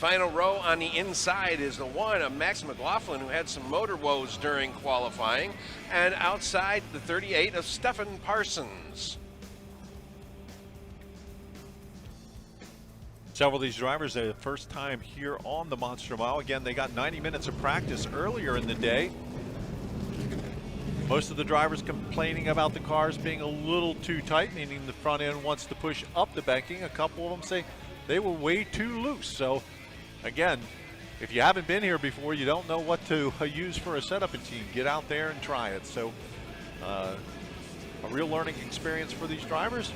Final row on the inside is the one of Max McLaughlin, who had some motor woes during qualifying, and outside the 38 of Stephen Parsons. Several of these drivers are the first time here on the Monster Mile. Again, they got 90 minutes of practice earlier in the day. Most of the drivers complaining about the cars being a little too tight, meaning the front end wants to push up the banking. A couple of them say they were way too loose. So again, if you haven't been here before, you don't know what to use for a setup routine. Get out there and try it. So a real learning experience for these drivers,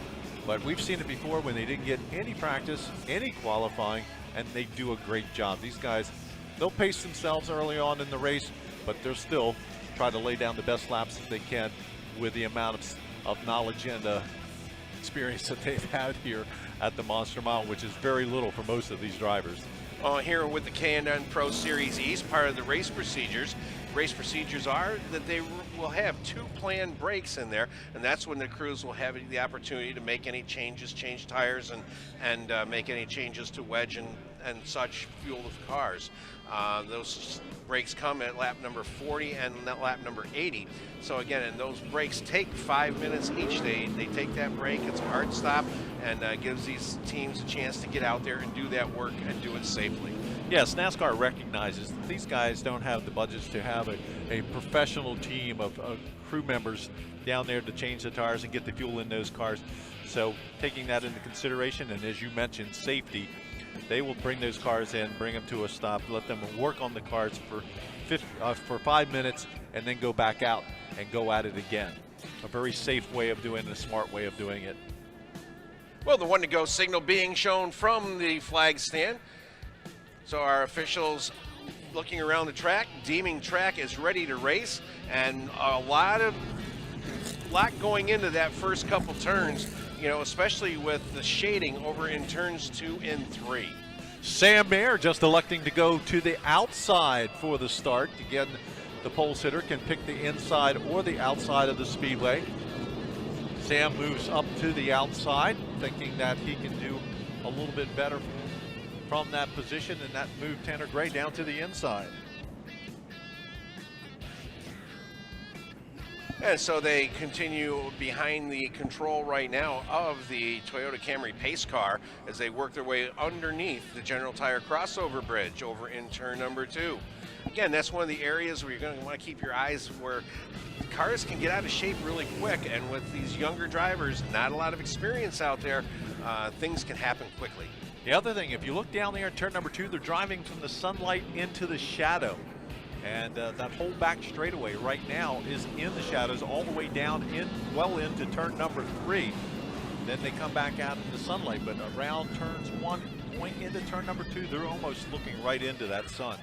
but we've seen it before when they didn't get any practice, any qualifying, and they do a great job. These guys, they'll pace themselves early on in the race, but they're still try to lay down the best laps that they can with the amount of knowledge and experience that they've had here at the Monster Mile, which is very little for most of these drivers. Here with the K&N Pro Series East, part of the race procedures. Race procedures are that they will have 2 planned breaks in there, and that's when the crews will have the opportunity to make any changes, change tires, and make any changes to wedge and such fuel the cars. Those breaks come at lap number 40 and lap number 80. So again, and those breaks take 5 minutes each. They take that break. It's a hard stop, and gives these teams a chance to get out there and do that work and do it safely. Yes, NASCAR recognizes that these guys don't have the budgets to have a professional team of crew members down there to change the tires and get the fuel in those cars. So taking that into consideration, and as you mentioned, safety, they will bring those cars in, bring them to a stop, let them work on the cars for 5 minutes, and then go back out and go at it again. A very safe way of doing it, a smart way of doing it. Well, the 1-to-go signal being shown from the flag stand. So our officials looking around the track, deeming track is ready to race, and a lot going into that first couple turns, you know, especially with the shading over in turns 2 and 3. Sam Mayer just electing to go to the outside for the start. Again, the pole sitter can pick the inside or the outside of the speedway. Sam moves up to the outside, thinking that he can do a little bit better from that position, and that moved Tanner Gray down to the inside. And so they continue behind the control right now of the Toyota Camry pace car as they work their way underneath the General Tire crossover bridge over in turn number 2. Again, that's one of the areas where you're going to want to keep your eyes where cars can get out of shape really quick, and with these younger drivers, not a lot of experience out there, things can happen quickly. The other thing, if you look down there in turn number 2, they're driving from the sunlight into the shadow. And that whole back straightaway right now is in the shadows all the way down well into turn number 3. Then they come back out in the sunlight, but around turns 1 going into turn number 2, they're almost looking right into that sun.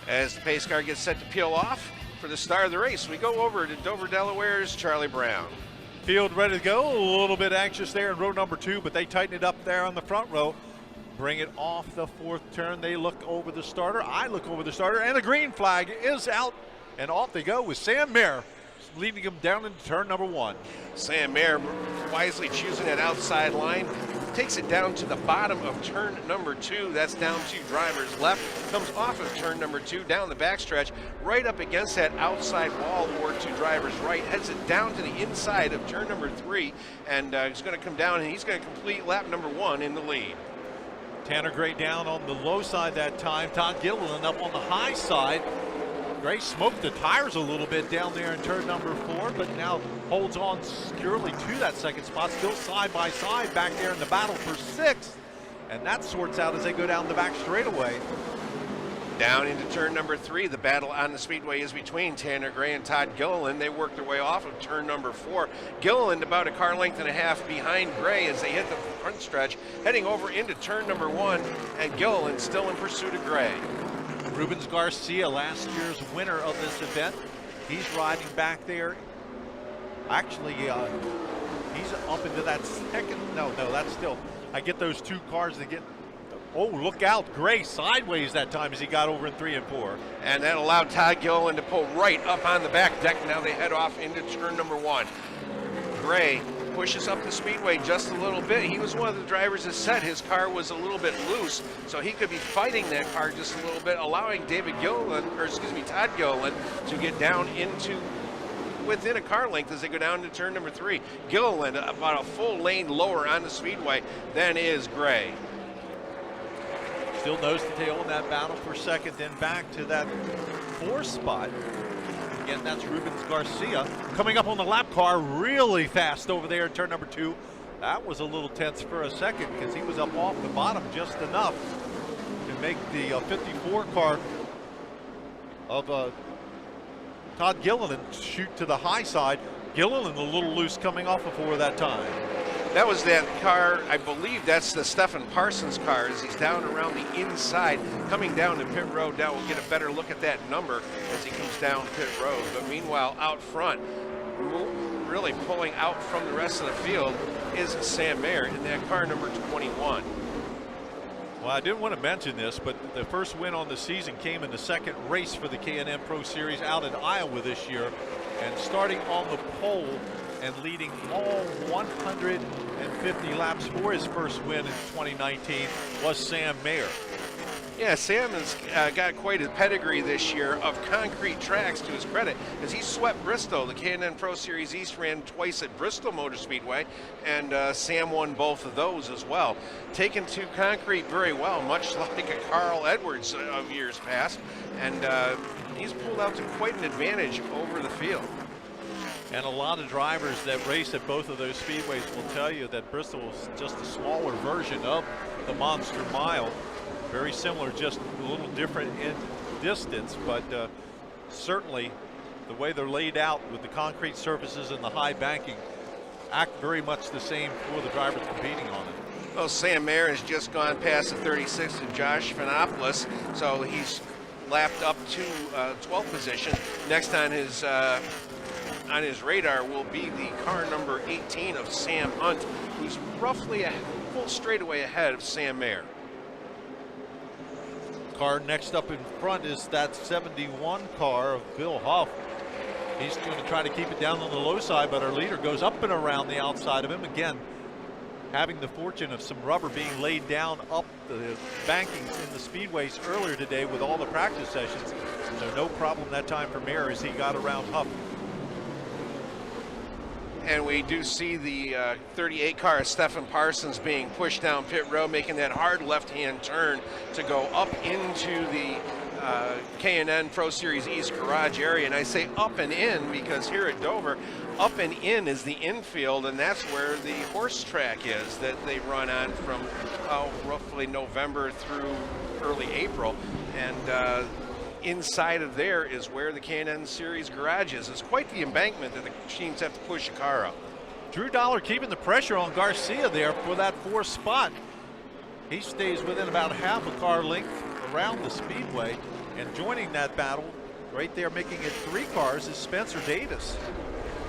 As the pace car gets set to peel off for the start of the race, we go over to Dover, Delaware's Charlie Brown. Field ready to go, a little bit anxious there in row number 2, but they tighten it up there on the front row. Bring it off the 4th turn. They look over the starter. I look over the starter, and the green flag is out, and off they go with Sam Mayer, leading him down into turn number 1. Sam Mayer wisely choosing that outside line, takes it down to the bottom of turn number 2. That's down 2 drivers left, comes off of turn number 2, down the backstretch, right up against that outside wall or 2 drivers right, heads it down to the inside of turn number 3, and he's going to come down, and he's going to complete lap number 1 in the lead. Tanner Gray down on the low side that time. Todd Gilliland up on the high side. Gray smoked the tires a little bit down there in turn number 4, but now holds on securely to that second spot, still side by side back there in the battle for 6th. And that sorts out as they go down the back straightaway. Down into turn number 3, the battle on the speedway is between Tanner Gray and Todd Gilliland. They work their way off of turn number 4. Gilliland about a car length and a half behind Gray as they hit the front stretch, heading over into turn number 1, and Gilliland still in pursuit of Gray. Rubens Garcia, last year's winner of this event, he's riding back there. Actually, he's up into that second. No, that's still. I get those 2 cars that get. Oh, look out. Gray sideways that time as he got over in 3 and 4. And that allowed Todd Gilliland to pull right up on the back deck. Now they head off into turn number 1. Gray pushes up the speedway just a little bit. He was one of the drivers that said his car was a little bit loose, so he could be fighting that car just a little bit, allowing Todd Gilliland to get down into within a car length as they go down to turn number 3. Gilliland about a full lane lower on the speedway than is Gray. Still nose to tail in that battle for second, then back to that 4th spot. Again, that's Rubens Garcia coming up on the lap car really fast over there in turn number 2. That was a little tense for a second because he was up off the bottom just enough to make the 54 car of Todd Gilliland shoot to the high side. Gilliland a little loose coming off of 4 that time. That was that car, I believe that's the Stephen Parsons car as he's down around the inside, coming down to pit road. Now we'll get a better look at that number as he comes down pit road. But meanwhile, out front, really pulling out from the rest of the field is Sam Mayer in that car number 21. Well, I didn't want to mention this, but the first win on the season came in the second race for the K&N Pro Series out in Iowa this year. And starting on the pole and leading all 150 laps for his first win in 2019 was Sam Mayer. Yeah, Sam has got quite a pedigree this year of concrete tracks to his credit, as he swept Bristol. The K&N Pro Series East ran twice at Bristol Motor Speedway, and Sam won both of those as well. Taken to concrete very well, much like a Carl Edwards of years past, and he's pulled out to quite an advantage over the field. And a lot of drivers that race at both of those speedways will tell you that Bristol is just a smaller version of the Monster Mile. Very similar, just a little different in distance, but certainly the way they're laid out with the concrete surfaces and the high banking act very much the same for the drivers competing on it. Well, Sam Mayer has just gone past the 36 of Josh Fanopoulos, so he's lapped up to 12th position. Next on his radar will be the car number 18 of Sam Hunt, who's roughly a full straightaway ahead of Sam Mayer. Car next up in front is that 71 car of Bill Huff. He's going to try to keep it down on the low side, but our leader goes up and around the outside of him. Again, having the fortune of some rubber being laid down up the bankings in the speedways earlier today with all the practice sessions. So no problem that time for Mayer as he got around Huff. And we do see the 38 car of Stephen Parsons being pushed down pit road, making that hard left-hand turn to go up into the K&N Pro Series East garage area. And I say up and in because here at Dover, up and in is the infield, and that's where the horse track is that they run on from roughly November through early April. And inside of there is where the K&N Series garage is. It's quite the embankment that the teams have to push a car up. Drew Dollar keeping the pressure on Garcia there for that 4th spot. He stays within about half a car length around the speedway, and joining that battle right there, making it 3 cars, is Spencer Davis.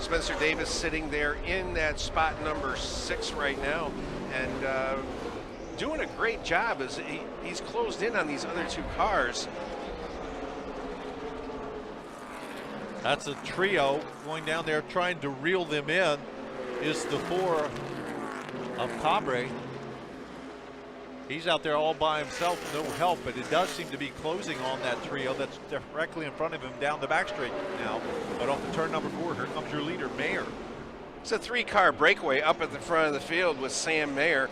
Spencer Davis sitting there in that spot number 6 right now, and doing a great job as he's closed in on these other 2 cars. That's a trio going down there trying to reel them in is the 4 of Cabre. He's out there all by himself, no help, but it does seem to be closing on that trio that's directly in front of him down the back straight now. But off the turn number 4, here comes your leader, Mayer. It's a 3-car breakaway up at the front of the field with Sam Mayer,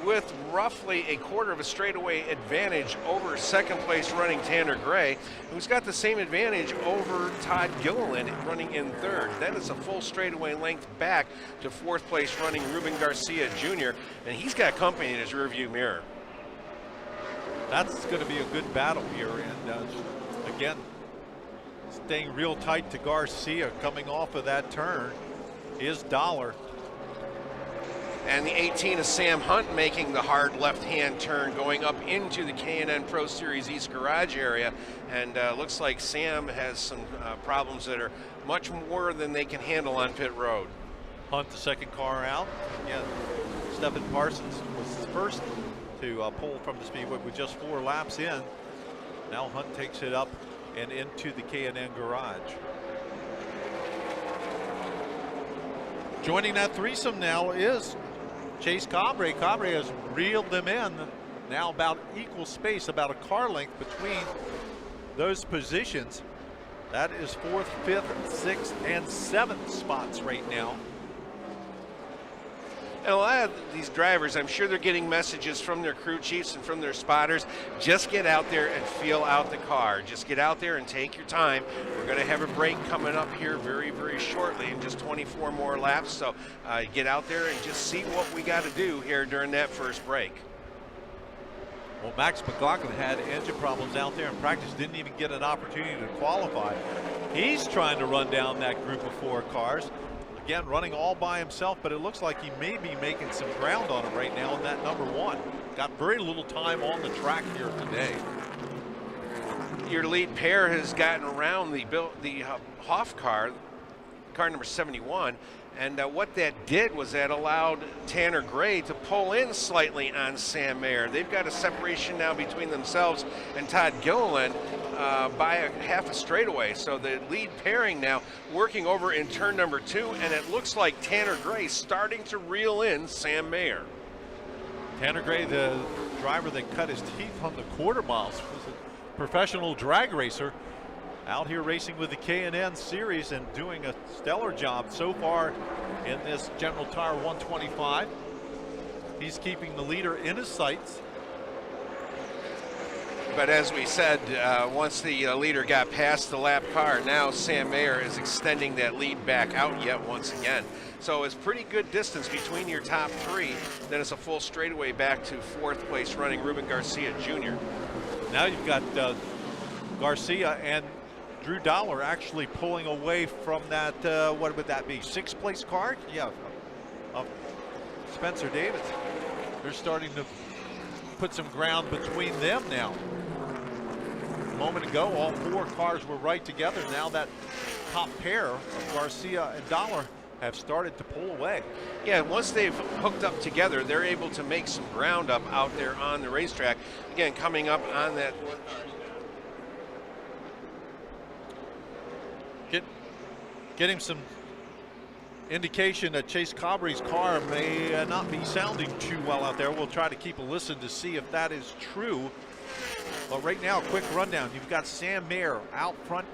with roughly a quarter of a straightaway advantage over second place running Tanner Gray, who's got the same advantage over Todd Gilliland running in 3rd. That is a full straightaway length back to 4th place running Ruben Garcia Jr., and he's got company in his rearview mirror. That's going to be a good battle here, and again, staying real tight to Garcia coming off of that turn is Dollar. And the 18 of Sam Hunt making the hard left-hand turn going up into the K&N Pro Series East garage area. And looks like Sam has some problems that are much more than they can handle on pit road. Hunt, the second car out. Again, Stephen Parsons was first to pull from the speedway with just 4 laps in. Now Hunt takes it up and into the K&N garage. Joining that threesome now is Chase Cabre. Cabre has reeled them in. Now about equal space, about a car length between those positions. That is 4th, 5th, 6th, and 7th spots right now. And a lot of these drivers, I'm sure they're getting messages from their crew chiefs and from their spotters. Just get out there and feel out the car. Just get out there and take your time. We're going to have a break coming up here very, very shortly in just 24 more laps. So get out there and just see what we got to do here during that first break. Well, Max McLaughlin had engine problems out there in practice, didn't even get an opportunity to qualify. He's trying to run down that group of 4 cars. Again, running all by himself, but it looks like he may be making some ground on him right now in that number 1. Got very little time on the track here today. Your lead pair has gotten around the Hoff car number 71, and what that did was that allowed Tanner Gray to pull in slightly on Sam Mayer. They've got a separation now between themselves and Todd Gilliland by a half a straightaway. So the lead pairing now working over in turn number 2, and it looks like Tanner Gray starting to reel in Sam Mayer. Tanner Gray, the driver that cut his teeth on the quarter miles, was a professional drag racer. Out here racing with the K&N series and doing a stellar job so far in this General Tire 125. He's keeping the leader in his sights. But as we said, once the leader got past the lap car, now Sam Mayer is extending that lead back out yet once again. So it's pretty good distance between your top 3. Then it's a full straightaway back to 4th place running Ruben Garcia Jr. Now you've got Garcia and Drew Dollar actually pulling away from that, what would that be, 6th place car? Yeah, Spencer Davis. They're starting to put some ground between them now. A moment ago, all 4 cars were right together. Now that top pair of Garcia and Dollar have started to pull away. Yeah, once they've hooked up together, they're able to make some ground up out there on the racetrack. Again, coming up on that getting some indication that Chase Cabre's car may not be sounding too well out there. We'll try to keep a listen to see if that is true. But right now, quick rundown. You've got Sam Mayer out front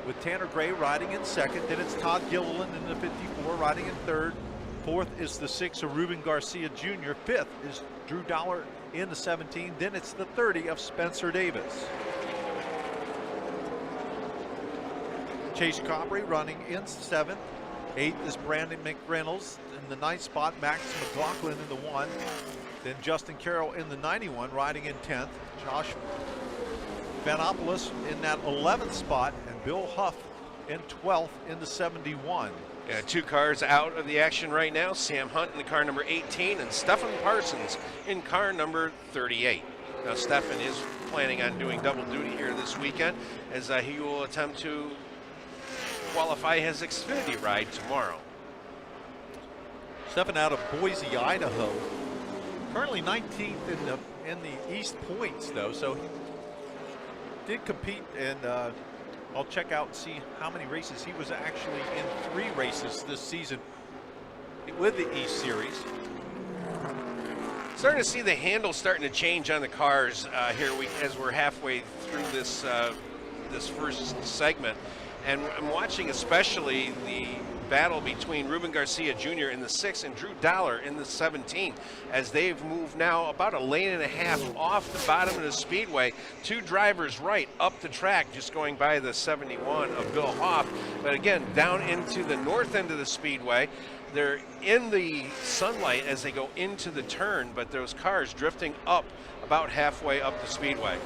with Tanner Gray riding in 2nd. Then it's Todd Gilliland in the 54 riding in 3rd. 4th is the 6 of Ruben Garcia Jr. 5th is Drew Dollar in the 17. Then it's the 30 of Spencer Davis. Chase Cabre running in 7th. 8th is Brandon McReynolds in the 9th spot. Max McLaughlin in the 1. Then Justin Carroll in the 91 riding in 10th. Josh Vanopoulos in that 11th spot. And Bill Huff in 12th in the 71. Yeah, 2 cars out of the action right now. Sam Hunt in the car number 18 and Stephen Parsons in car number 38. Now Stephen is planning on doing double duty here this weekend as he will attempt to qualify his Xfinity ride tomorrow. Stepping out of Boise, Idaho. Currently 19th in the East points though, so he did compete, and I'll check out and see how many races. He was actually in 3 races this season with the East Series. Starting to see the handle starting to change on the cars here as we're halfway through this this first segment. And I'm watching especially the battle between Ruben Garcia Jr. in the 6 and Drew Dollar in the 17 as they've moved now about a lane and a half off the bottom of the speedway. 2 drivers right up the track, just going by the 71 of Bill Hoff. But again, down into the north end of the speedway. They're in the sunlight as they go into the turn, but those cars drifting up about halfway up the speedway.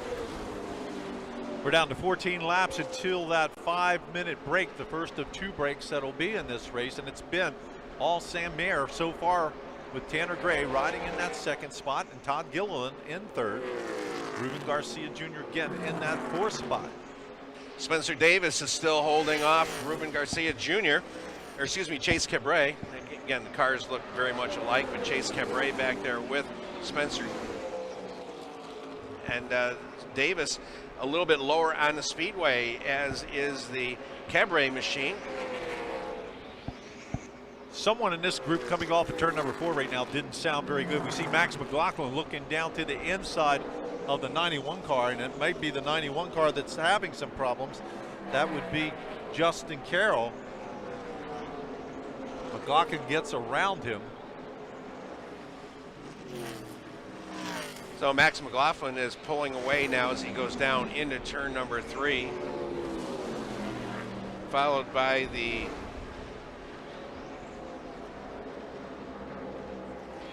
We're down to 14 laps until that 5-minute break, the first of 2 breaks that'll be in this race, and it's been all Sam Mayer so far with Tanner Gray riding in that 2nd spot and Todd Gilliland in 3rd. Ruben Garcia Jr. again in that 4th spot. Spencer Davis is still holding off Ruben Garcia Jr., or excuse me, Chase Cabre. Again, the cars look very much alike, but Chase Cabre back there with Spencer. And Davis a little bit lower on the speedway, as is the Cabre machine. someone in this group coming off of turn number 4 right now didn't sound very good. We see Max McLaughlin looking down to the inside of the 91 car, and it might be the 91 car that's having some problems. That would be Justin Carroll. McLaughlin gets around him. So Max McLaughlin is pulling away now as he goes down into turn number 3, followed by the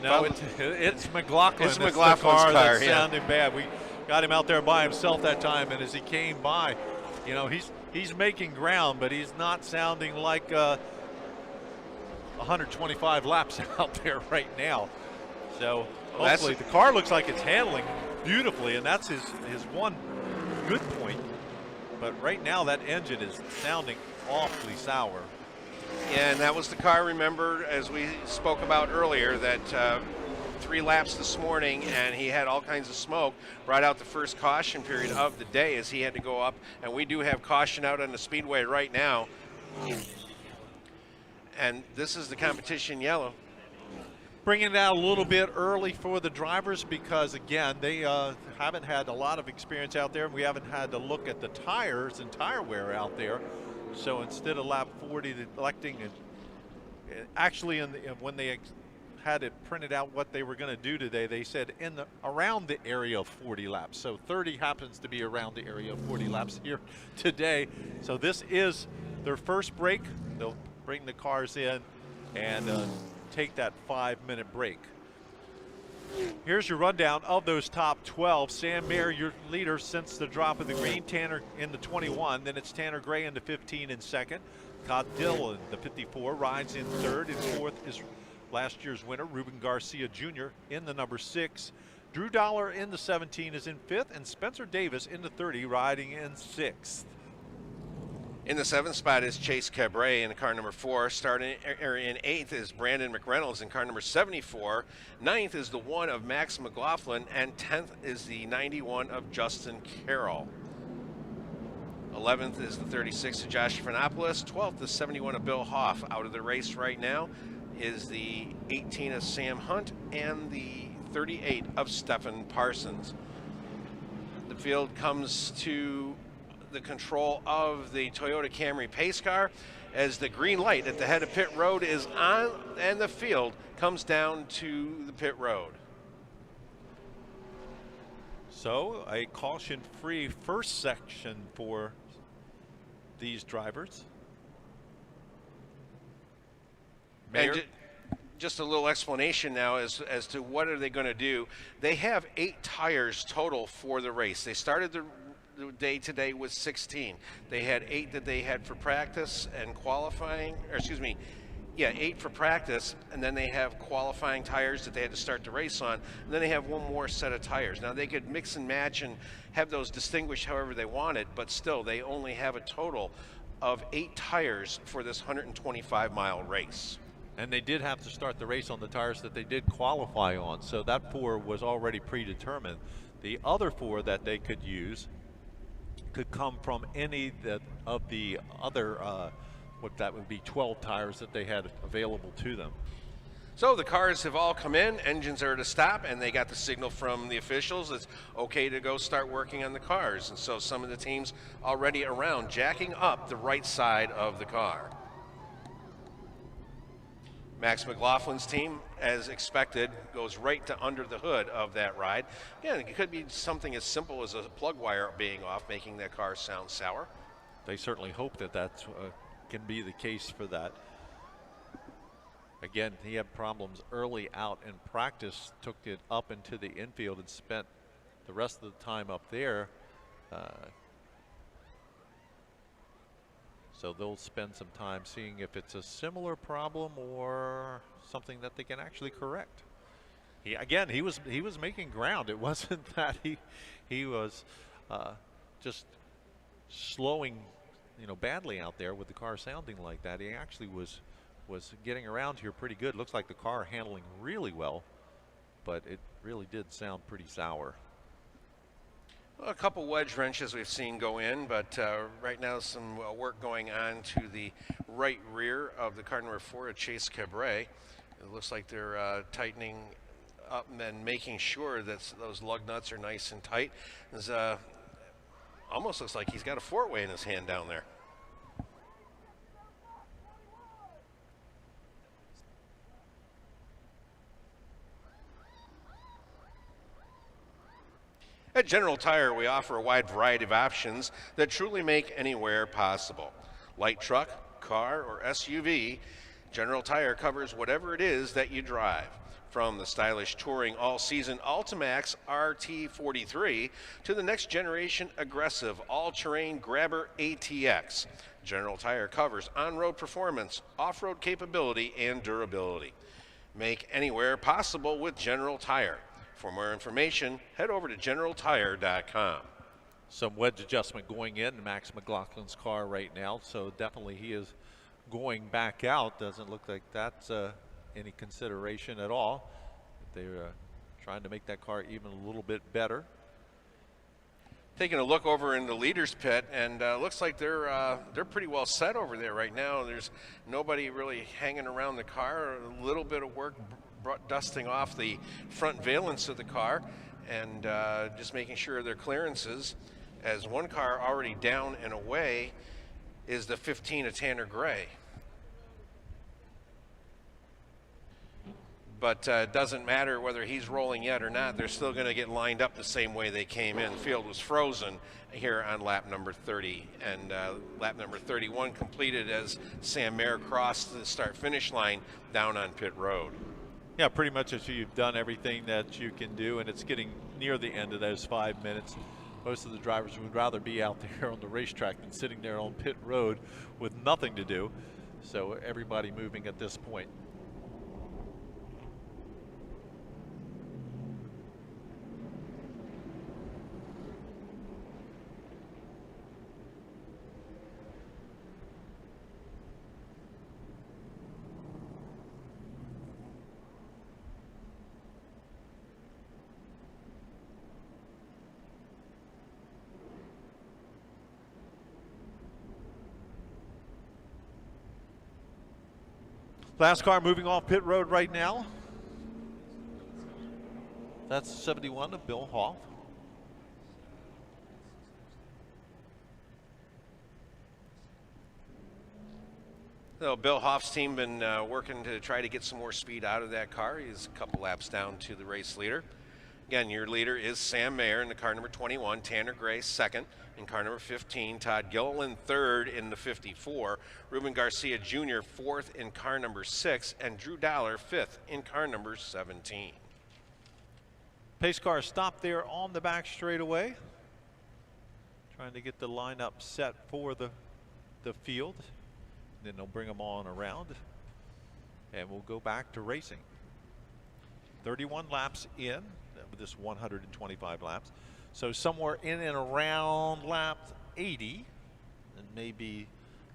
No, it's McLaughlin. It's McLaughlin's car that's yeah. sounding bad. We got him out there by himself that time, and as he came by, you know, he's making ground, but he's not sounding like 125 laps out there right now. So hopefully the car looks like it's handling beautifully, and that's his one good point. But right now that engine is sounding awfully sour. Yeah, and that was the car, remember, as we spoke about earlier, that 3 laps this morning, and he had all kinds of smoke, brought out the first caution period of the day as he had to go up, and we do have caution out on the Speedway right now. And this is the competition yellow. Bringing it out a little bit early for the drivers because, again, they haven't had a lot of experience out there. We haven't had to look at the tires and tire wear out there. So instead of lap 40, they're electing, and actually when they had it printed out what they were going to do today, they said around the area of 40 laps. So 30 happens to be around the area of 40 laps here today. So this is their first break. They'll bring the cars in and take that 5-minute break. Here's your rundown of those top 12. Sam Mayer, your leader since the drop of the green. Tanner in the 21. Then it's Tanner Gray in the 15 in second. Todd Dillon, the 54, rides in third. And fourth is last year's winner, Ruben Garcia Jr. in the number 6. Drew Dollar in the 17 is in fifth. And Spencer Davis in the 30 riding in sixth. In the 7th spot is Chase Cabret in car number 4. Starting in 8th is Brandon McReynolds in car number 74. 9th is the 1 of Max McLaughlin, and 10th is the 91 of Justin Carroll. 11th is the 36 of Josh Fanopoulos. 12th is 71 of Bill Hoff. Out of the race right now is the 18 of Sam Hunt and the 38 of Stephen Parsons. The field comes to the control of the Toyota Camry pace car as the green light at the head of pit road is on and the field comes down to the pit road. So a caution-free first section for these drivers. And just a little explanation now as to what are they going to do. They have 8 tires total for the race. They started the day today was 16. They had 8 that they had for practice and qualifying, or excuse me, yeah, 8 for practice, and then they have qualifying tires that they had to start the race on, and then they have one more set of tires. Now they could mix and match and have those distinguished however they wanted, but still they only have a total of 8 tires for this 125-mile race. And they did have to start the race on the tires that they did qualify on, so that 4 was already predetermined. The other 4 that they could use could come from any of the other, what that would be 12 tires that they had available to them. So the cars have all come in, engines are to stop, and they got the signal from the officials it's okay to go start working on the cars. And so some of the teams already around jacking up the right side of the car. Max McLaughlin's team, as expected, goes right to under the hood of that ride. Again, it could be something as simple as a plug wire being off, making that car sound sour. They certainly hope that that can be the case for that. Again, he had problems early out in practice, took it up into the infield and spent the rest of the time up there. So they'll spend some time seeing if it's a similar problem or something that they can actually correct. He was making ground. It wasn't that he was just slowing, badly out there with the car sounding like that. He actually was getting around here pretty good. Looks like the car handling really well, but it really did sound pretty sour. A couple wedge wrenches we've seen go in, but right now some work going on to the right rear of the car number 4 at Chase Cabrera. It looks like they're tightening up and making sure that those lug nuts are nice and tight. There's, almost looks like he's got a 4-way in his hand down there. At General Tire, we offer a wide variety of options that truly make anywhere possible. Light truck, car, or SUV, General Tire covers whatever it is that you drive. From the stylish touring all-season Ultimax RT43 to the next generation aggressive all-terrain Grabber ATX, General Tire covers on-road performance, off-road capability, and durability. Make anywhere possible with General Tire. For more information, head over to generaltire.com. Some wedge adjustment going in Max McLaughlin's car right now, so definitely he is going back out. Doesn't look like that's any consideration at all. They're trying to make that car even a little bit better. Taking a look over in the leaders pit, and looks like they're pretty well set over there right now. There's nobody really hanging around the car. A little bit of work dusting off the front valence of the car and just making sure their clearances, as one car already down and away is the 15 of Tanner Gray. But it doesn't matter whether he's rolling yet or not. They're still going to get lined up the same way they came in. The field was frozen here on lap number 30, and lap number 31 completed as Sam Mayer crossed the start-finish line down on pit road. Yeah, pretty much as you've done everything that you can do, and it's getting near the end of those 5 minutes. Most of the drivers would rather be out there on the racetrack than sitting there on pit road with nothing to do. So everybody moving at this point. Last car moving off pit road right now. That's 71 of Bill Hoff. So Bill Hoff's team been working to try to get some more speed out of that car. He's a couple laps down to the race leader. Again, your leader is Sam Mayer in the car number 21, Tanner Gray second in car number 15, Todd Gilliland third in the 54, Ruben Garcia Jr. fourth in car number 6, and Drew Dollar fifth in car number 17. Pace car stopped there on the back straightaway, trying to get the lineup set for the field. Then they'll bring them on around, and we'll go back to racing. 31 laps in with this 125 laps. So somewhere in and around lap 80, and maybe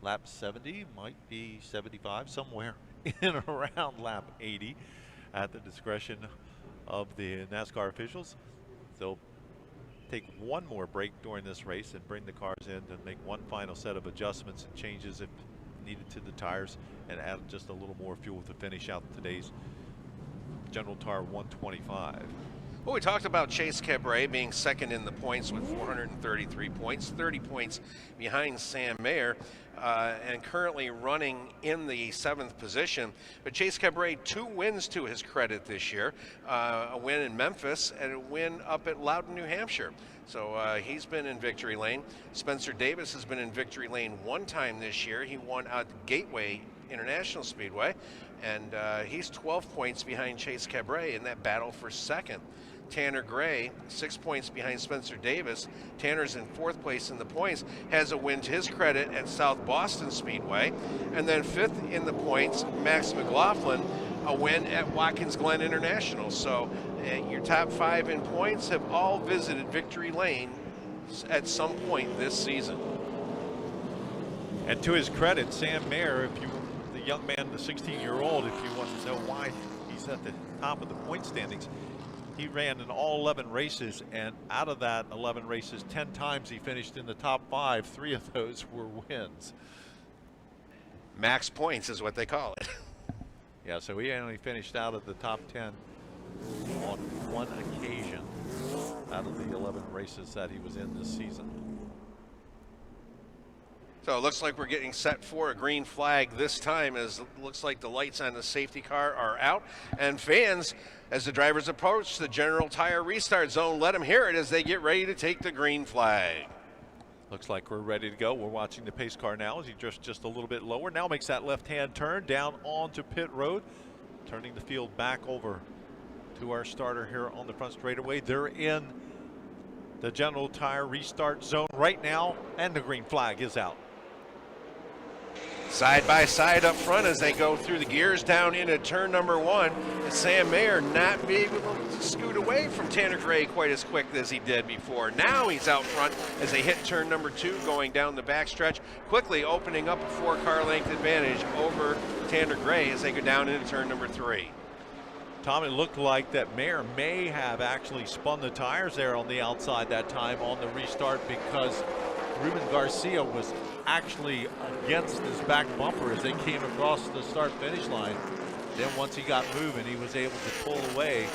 lap 70, might be 75, somewhere in and around lap 80 at the discretion of the NASCAR officials. They'll take one more break during this race and bring the cars in to make one final set of adjustments and changes if needed to the tires, and add just a little more fuel to finish out today's General Tire 125. Well, we talked about Chase Cabrera being second in the points with 433 points, 30 points behind Sam Mayer, and currently running in the 7th position. But Chase Cabrera, 2 wins to his credit this year, a win in Memphis and a win up at Loudon, New Hampshire. So he's been in victory lane. Spencer Davis has been in victory lane 1 time this year. He won at Gateway International Speedway, and he's 12 points behind Chase Cabrera in that battle for second. Tanner Gray, 6 points behind Spencer Davis. Tanner's in 4th place in the points, has a win to his credit at South Boston Speedway. And then 5th in the points, Max McLaughlin, a win at Watkins Glen International. So your top 5 in points have all visited victory lane at some point this season. And to his credit, Sam Mayer, the young man, the 16-year-old, if you want to know why he's at the top of the point standings, He ran in all 11 races, and out of that 11 races, 10 times he finished in the top 5. 3 of those were wins. Max points is what they call it. Yeah, so he only finished out of the top 10 on 1 occasion out of the 11 races that he was in this season. So it looks like we're getting set for a green flag this time, as it looks like the lights on the safety car are out. And fans, as the drivers approach the General Tire restart zone, let them hear it as they get ready to take the green flag. Looks like we're ready to go. We're watching the pace car now as he drifts just a little bit lower. Now makes that left-hand turn down onto pit road, turning the field back over to our starter here on the front straightaway. They're in the General Tire restart zone right now, and the green flag is out. Side by side up front as they go through the gears down into turn number 1. And Sam Mayer not being able to scoot away from Tanner Gray quite as quick as he did before. Now he's out front as they hit turn number 2, going down the backstretch, quickly opening up a 4-car length advantage over Tanner Gray as they go down into turn number 3. Tom, it looked like that Mayer may have actually spun the tires there on the outside that time on the restart, because Ruben Garcia was actually against his back bumper as they came across the start-finish line. Then once he got moving, he was able to pull away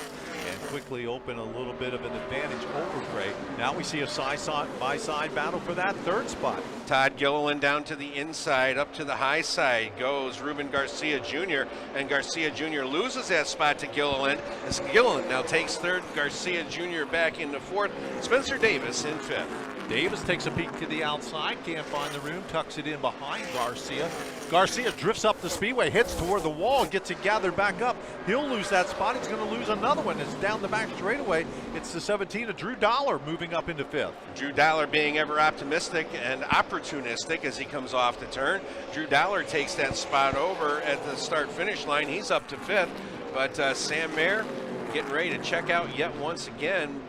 and quickly open a little bit of an advantage over Gray. Now we see a side-by-side battle for that 3rd spot. Todd Gilliland down to the inside, up to the high side goes Ruben Garcia Jr., and Garcia Jr. loses that spot to Gilliland as Gilliland now takes 3rd, Garcia Jr. back into 4th, Spencer Davis in 5th. Davis takes a peek to the outside, can't find the room, tucks it in behind Garcia. Garcia drifts up the speedway, hits toward the wall, gets it gathered back up. He'll lose that spot. He's going to lose another one. It's down the back straightaway. It's the 17 of Drew Dollar moving up into 5th. Drew Dollar being ever optimistic and opportunistic as he comes off the turn. Drew Dollar takes that spot over at the start-finish line. He's up to 5th, but Sam Mayer getting ready to check out yet once again.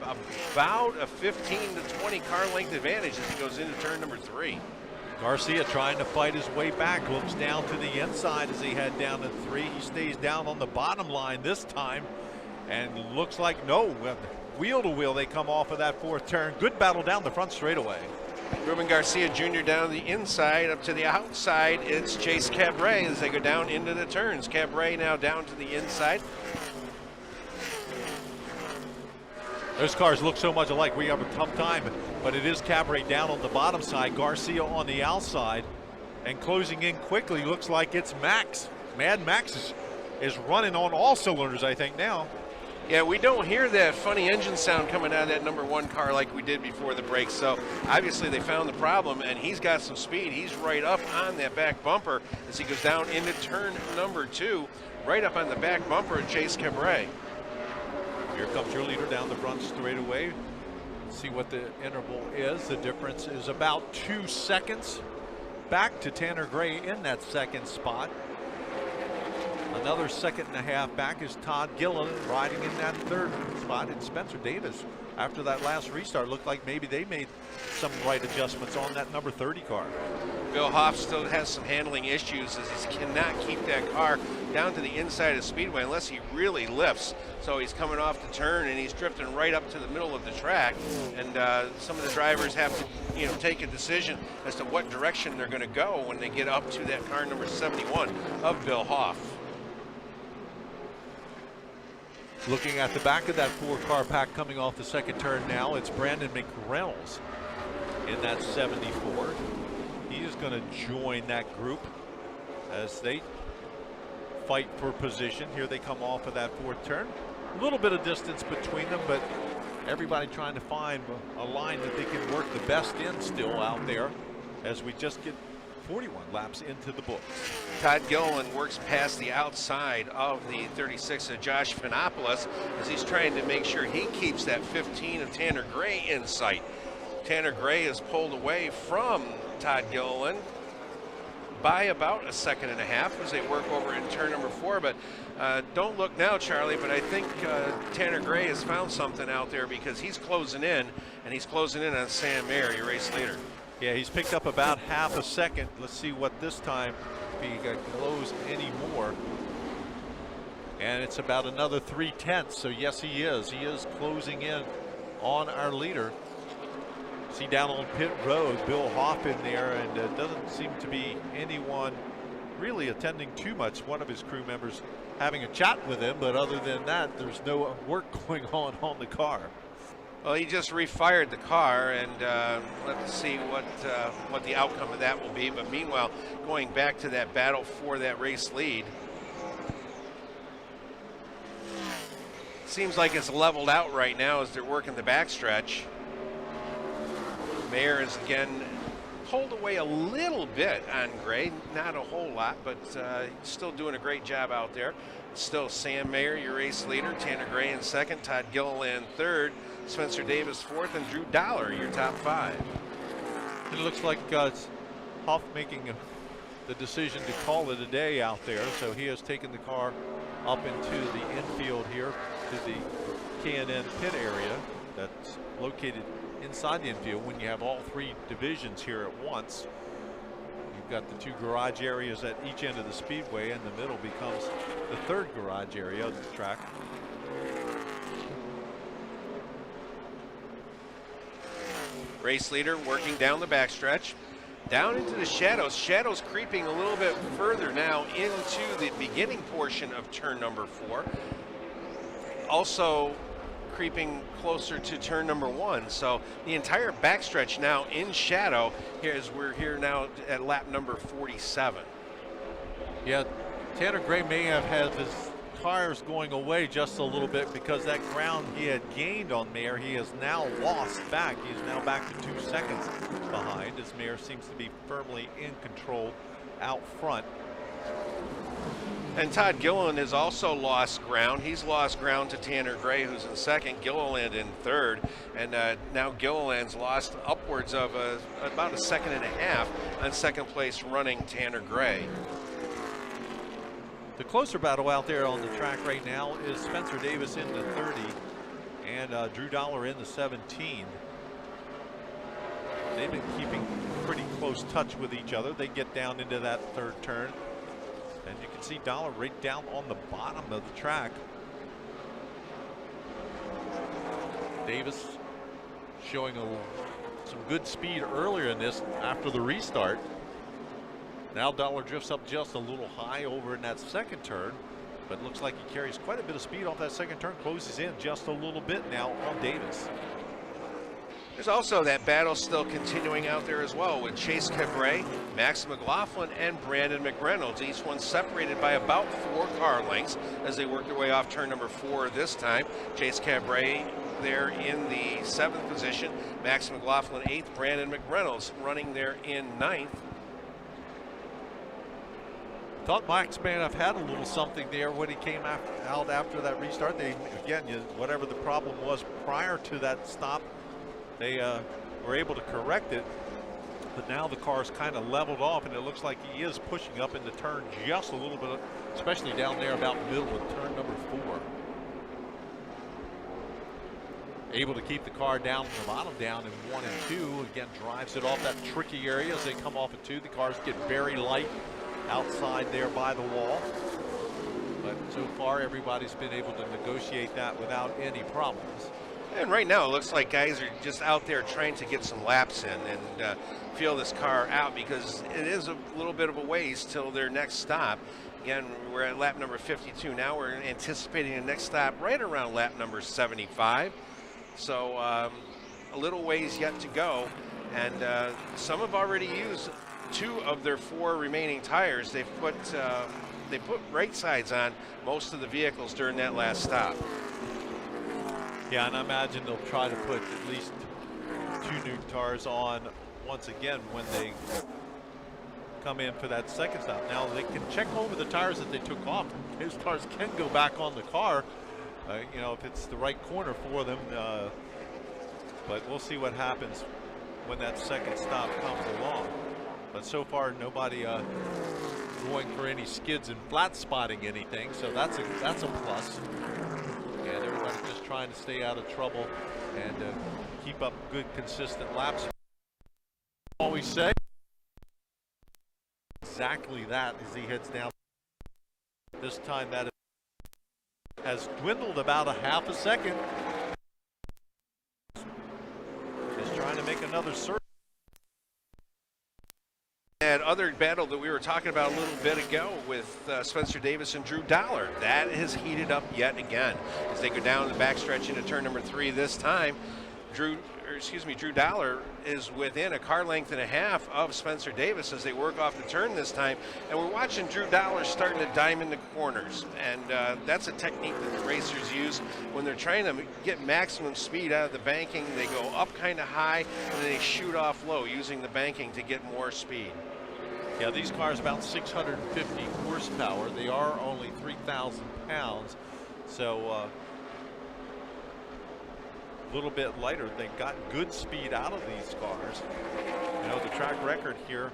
About a 15 to 20 car length advantage as he goes into turn number 3. Garcia trying to fight his way back, looks down to the inside as he head down to 3. He stays down on the bottom line this time, and looks like no, wheel to wheel they come off of that 4th turn. Good battle down the front straightaway. Ruben Garcia Jr. down the inside, up to the outside. It's Chase Cabret as they go down into the turns. Cabret now down to the inside. Those cars look so much alike, we have a tough time, but it is Cabret down on the bottom side, Garcia on the outside, and closing in quickly. Looks like it's Max. Mad Max is running on all cylinders, I think, now. Yeah, we don't hear that funny engine sound coming out of that number 1 car like we did before the break, so obviously they found the problem, and he's got some speed. He's right up on that back bumper as he goes down into turn number 2, right up on the back bumper of Chase Cabret. Here comes your leader down the front straightaway. See what the interval is. The difference is about 2 seconds back to Tanner Gray in that 2nd spot. Another 1.5 seconds back is Todd Gilliland riding in that 3rd spot. And Spencer Davis, after that last restart, looked like maybe they made some right adjustments on that number 30 car. Bill Hoff still has some handling issues as he cannot keep that car down to the inside of Speedway unless he really lifts. So he's coming off the turn and he's drifting right up to the middle of the track. And some of the drivers have to, take a decision as to what direction they're going to go when they get up to that car number 71 of Bill Hoff. Looking at the back of that 4-car pack coming off the 2nd turn now, it's Brandon McReynolds in that 74. He is going to join that group as they fight for position. Here they come off of that 4th turn. A little bit of distance between them, but everybody trying to find a line that they can work the best in still out there as we just get 41 laps into the books. Todd Gilliland works past the outside of the 36 of Josh Finopoulos as he's trying to make sure he keeps that 15 of Tanner Gray in sight. Tanner Gray is pulled away from Todd Gilliland by about 1.5 seconds as they work over in turn number 4. But don't look now, Charlie, but I think Tanner Gray has found something out there because he's closing in, and he's closing in on Sam Mayer, your race leader. Yeah, he's picked up about 1/2 second. Let's see what this time, if he can close any more. And it's about another 3/10. So yes, he is closing in on our leader. See down on pit road, Bill Hoff in there, and doesn't seem to be anyone really attending too much. One of his crew members having a chat with him, but other than that, there's no work going on the car. Well, he just refired the car, and let's see what the outcome of that will be. But meanwhile, going back to that battle for that race lead, seems like it's leveled out right now as they're working the backstretch. Mayer is again pulled away a little bit on Gray, not a whole lot, but still doing a great job out there. Still Sam Mayer, your race leader, Tanner Gray in second, Todd Gilliland third, Spencer Davis fourth, and Drew Dollar, your top five. It looks like Hoff making the decision to call it a day out there, so he has taken the car up into the infield here to the K&N pit area that's located inside the infield when you have all three divisions here at once. You've got the two garage areas at each end of the speedway, and the middle becomes the third garage area of the track. Race leader working down the backstretch, down into the shadows. Shadows creeping a little bit further now into the beginning portion of turn number 4. Also creeping closer to turn number 1. So the entire backstretch now in shadow here as we're here now at lap number 47. Yeah, Tanner Gray may have had his tires going away just a little bit because that ground he had gained on Mayer, he has now lost back. He's now back to 2 seconds behind as Mayer seems to be firmly in control out front. And Todd Gilliland has also lost ground. He's lost ground to Tanner Gray, who's in second, Gilliland in third. And now Gilliland's lost upwards of about a second and a half on second place running Tanner Gray. The closer battle out there on the track right now is Spencer Davis in the 30 and Drew Dollar in the 17. They've been keeping pretty close touch with each other. They get down into that third turn. And you can see Dollar right down on the bottom of the track. Davis showing some good speed earlier in this after the restart. Now Dollar drifts up just a little high over in that second turn, but looks like he carries quite a bit of speed off that second turn, closes in just a little bit now on Davis. There's also that battle still continuing out there as well with Chase Cabret, Max McLaughlin, and Brandon McReynolds. Each one separated by about 4 car lengths as they work their way off turn number 4 this time. Chase Cabret there in the 7th position, Max McLaughlin 8th, Brandon McReynolds running there in 9th. Thought Max may have had a little something there when he came out after that restart. Whatever the problem was prior to that stop, they were able to correct it, but now the car's kind of leveled off, and it looks like he is pushing up in the turn just a little bit, especially down there about middle of turn number 4. Able to keep the car down from the bottom down in 1 and 2. Again, drives it off that tricky area as they come off at 2. The cars get very light outside there by the wall, but so far everybody's been able to negotiate that without any problems. And right now it looks like guys are just out there trying to get some laps in and feel this car out, because it is a little bit of a ways till their next stop. Again, we're at lap number 52 now. We're anticipating the next stop right around lap number 75. So a little ways yet to go, and some have already used 2 of their 4 remaining tires. They put right sides on most of the vehicles during that last stop. Yeah, and I imagine they'll try to put at least 2 new tires on once again when they come in for that second stop. Now they can check over the tires that they took off. Those tires can go back on the car, you know, if it's the right corner for them. But we'll see what happens when that second stop comes along. But so far, nobody going for any skids and flat spotting anything, so that's a plus. And everybody just trying to stay out of trouble and keep up good, consistent laps. Always say exactly that as he heads down. This time that is has dwindled about a half a second. Is trying to make another surge. That other battle that we were talking about a little bit ago with Spencer Davis and Drew Dollar, that has heated up yet again as they go down the backstretch into turn number 3 this time. Drew Dollar is within a car length and a half of Spencer Davis as they work off the turn this time. And we're watching Drew Dollar starting to diamond the corners. And that's a technique that the racers use when they're trying to get maximum speed out of the banking. They go up kind of high and then they shoot off low using the banking to get more speed. Yeah, these cars about 650 horsepower. They are only 3,000 pounds. So a little bit lighter. They got good speed out of these cars. You know, the track record here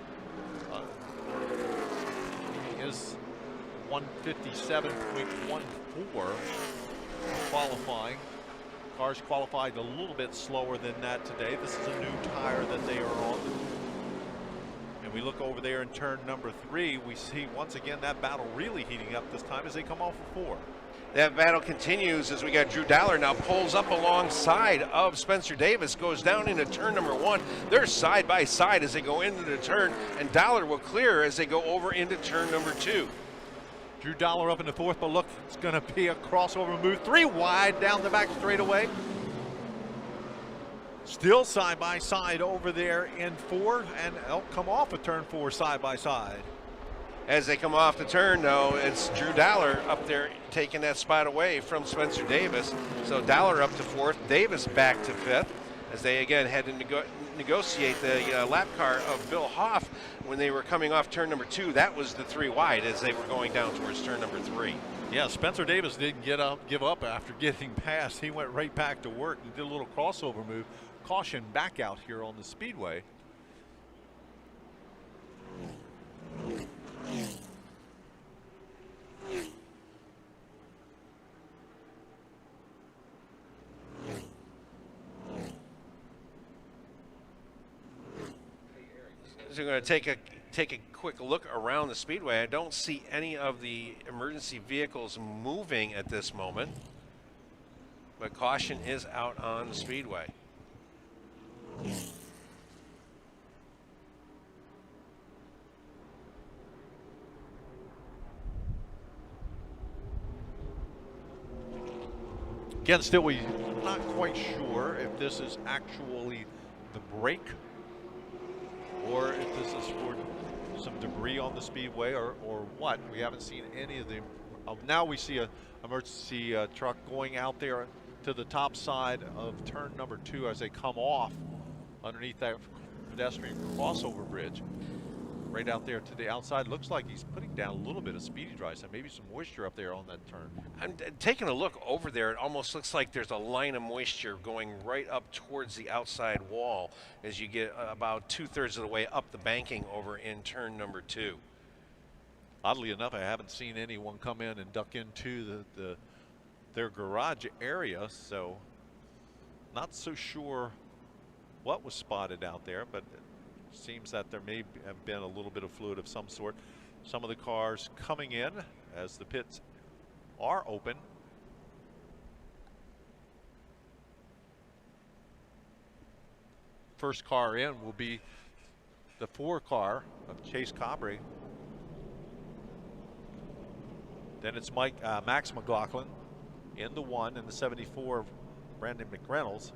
is 157.14 qualifying. Cars qualified a little bit slower than that today. This is a new tire that they are on. And we look over there in turn number 3, we see once again that battle really heating up this time as they come off of 4. That battle continues as we got Drew Dollar now pulls up alongside of Spencer Davis, goes down into turn number 1. They're side by side as they go into the turn, and Dollar will clear as they go over into turn number 2. Drew Dollar up in the 4th, but look, it's going to be a crossover move. 3 wide down the back straightaway. Still side by side over there in 4, and they'll come off of turn 4 side by side. As they come off the turn, though, it's Drew Dollar up there taking that spot away from Spencer Davis. So Dollar up to 4th, Davis back to 5th, as they again had to negotiate the lap car of Bill Hoff when they were coming off turn number 2. That was the 3 wide as they were going down towards turn number 3. Yeah, Spencer Davis didn't give up after getting past. He went right back to work and did a little crossover move. Caution back out here on the Speedway. So we're going to take a quick look around the Speedway. I don't see any of the emergency vehicles moving at this moment, but caution is out on the Speedway. Again, still we're not quite sure if this is actually the brake or if this is for some debris on the Speedway or what. We haven't seen any of them. Now we see an emergency truck going out there to the top side of turn number 2 as they come off underneath that pedestrian crossover bridge. Right out there to the outside. Looks like he's putting down a little bit of speedy dry, so maybe some moisture up there on that turn. I'm taking a look over there. It almost looks like there's a line of moisture going right up towards the outside wall as you get about 2/3 of the way up the banking over in turn number 2. Oddly enough, I haven't seen anyone come in and duck into their garage area, so not so sure what was spotted out there, but seems that there may have been a little bit of fluid of some sort. Some of the cars coming in as the pits are open. First car in will be the 4 car of Chase Cabri. Then it's Max McLaughlin in the 1 and the 74 of Brandon McReynolds.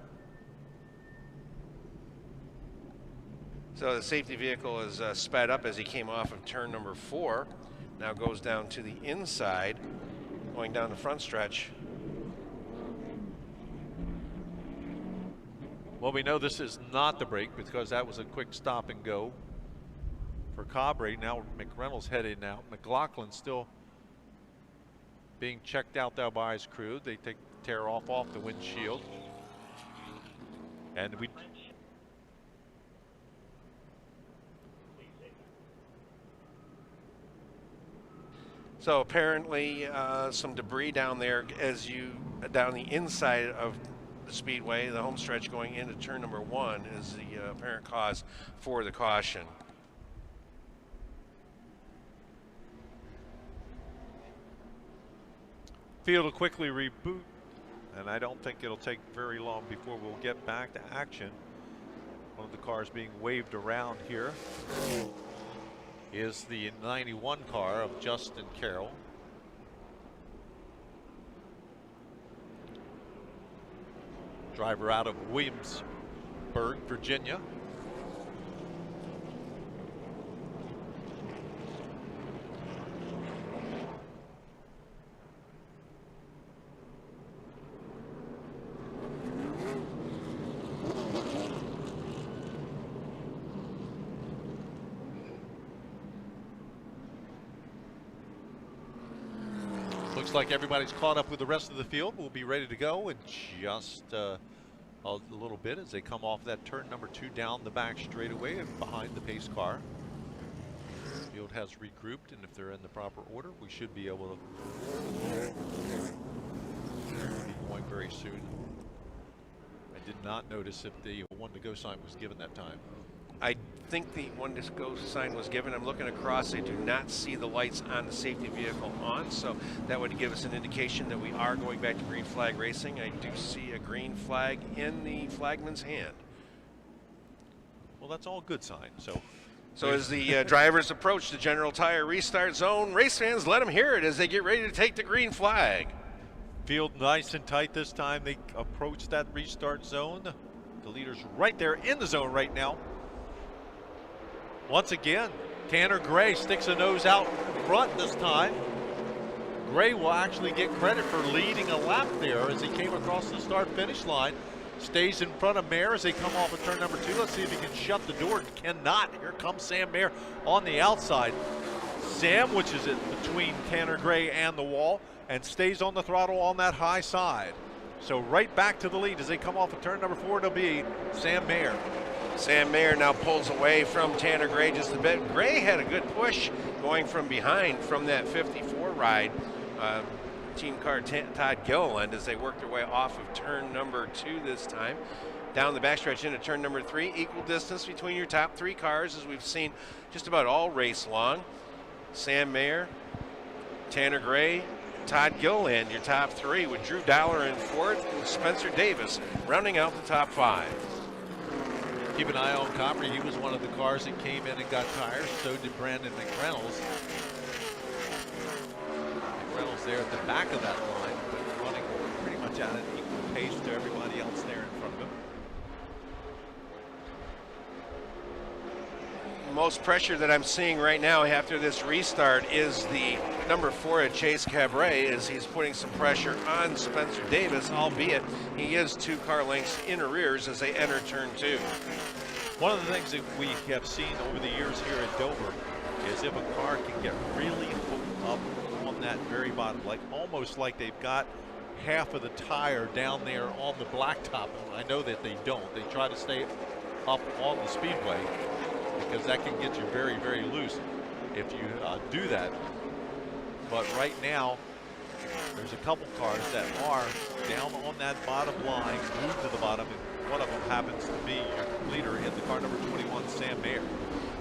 So the safety vehicle is sped up as he came off of turn number 4. Now goes down to the inside, going down the front stretch. Well, we know this is not the brake because that was a quick stop and go for Cabri. Now McReynolds headed out. McLaughlin still being checked out there by his crew. They tear off the windshield. And So apparently some debris down there down the inside of the Speedway, the home stretch going into turn number 1 is the apparent cause for the caution. Field will quickly reboot, and I don't think it'll take very long before we'll get back to action. One of the cars being waved around here is the 91 car of Justin Carroll. Driver out of Williamsburg, Virginia. Looks like everybody's caught up with the rest of the field. We'll be ready to go in just a little bit as they come off that turn number 2 down the back straightaway and behind the pace car. The field has regrouped, and if they're in the proper order, we should be able to be going very soon. I did not notice if the 1 to go sign was given that time. I think the 1 to go sign was given. I'm looking across. I do not see the lights on the safety vehicle on, so that would give us an indication that we are going back to green flag racing. I do see a green flag in the flagman's hand. Well, that's all good signs. So as the drivers approach the General Tire restart zone, race fans, let them hear it as they get ready to take the green flag. Field nice and tight this time. They approach that restart zone. The leader's right there in the zone right now. Once again, Tanner Gray sticks a nose out front this time. Gray will actually get credit for leading a lap there as he came across the start-finish line. Stays in front of Mayer as they come off of turn number 2. Let's see if he can shut the door. Cannot. Here comes Sam Mayer on the outside. Sandwiches it between Tanner Gray and the wall and stays on the throttle on that high side. So right back to the lead as they come off of turn number 4. It'll be Sam Mayer. Sam Mayer now pulls away from Tanner Gray just a bit. Gray had a good push going from behind from that 54 ride. Team car Todd Gilliland as they work their way off of turn number 2 this time. Down the backstretch into turn number 3. Equal distance between your top 3 cars as we've seen just about all race long. Sam Mayer, Tanner Gray, Todd Gilliland, your top 3 with Drew Dowler in 4th and Spencer Davis rounding out the top 5. Keep an eye on Copper. He was one of the cars that came in and got tires. So did Brandon McReynolds. McReynolds there at the back of that line, but running pretty much at an equal pace to everybody else there in front of him. Most pressure that I'm seeing right now after this restart is the number 4 at Chase Cabaret as he's putting some pressure on Spencer Davis, albeit he is 2 car lengths in arrears as they enter turn 2. One of the things that we have seen over the years here at Dover is if a car can get really hooked up on that very bottom, like almost like they've got half of the tire down there on the blacktop. I know that they don't. They try to stay up on the speedway, because that can get you very, very loose if you do that. But right now, there's a couple cars that are down on that bottom line, moved to the bottom, and one of them happens to be your leader in the car number 21, Sam Mayer.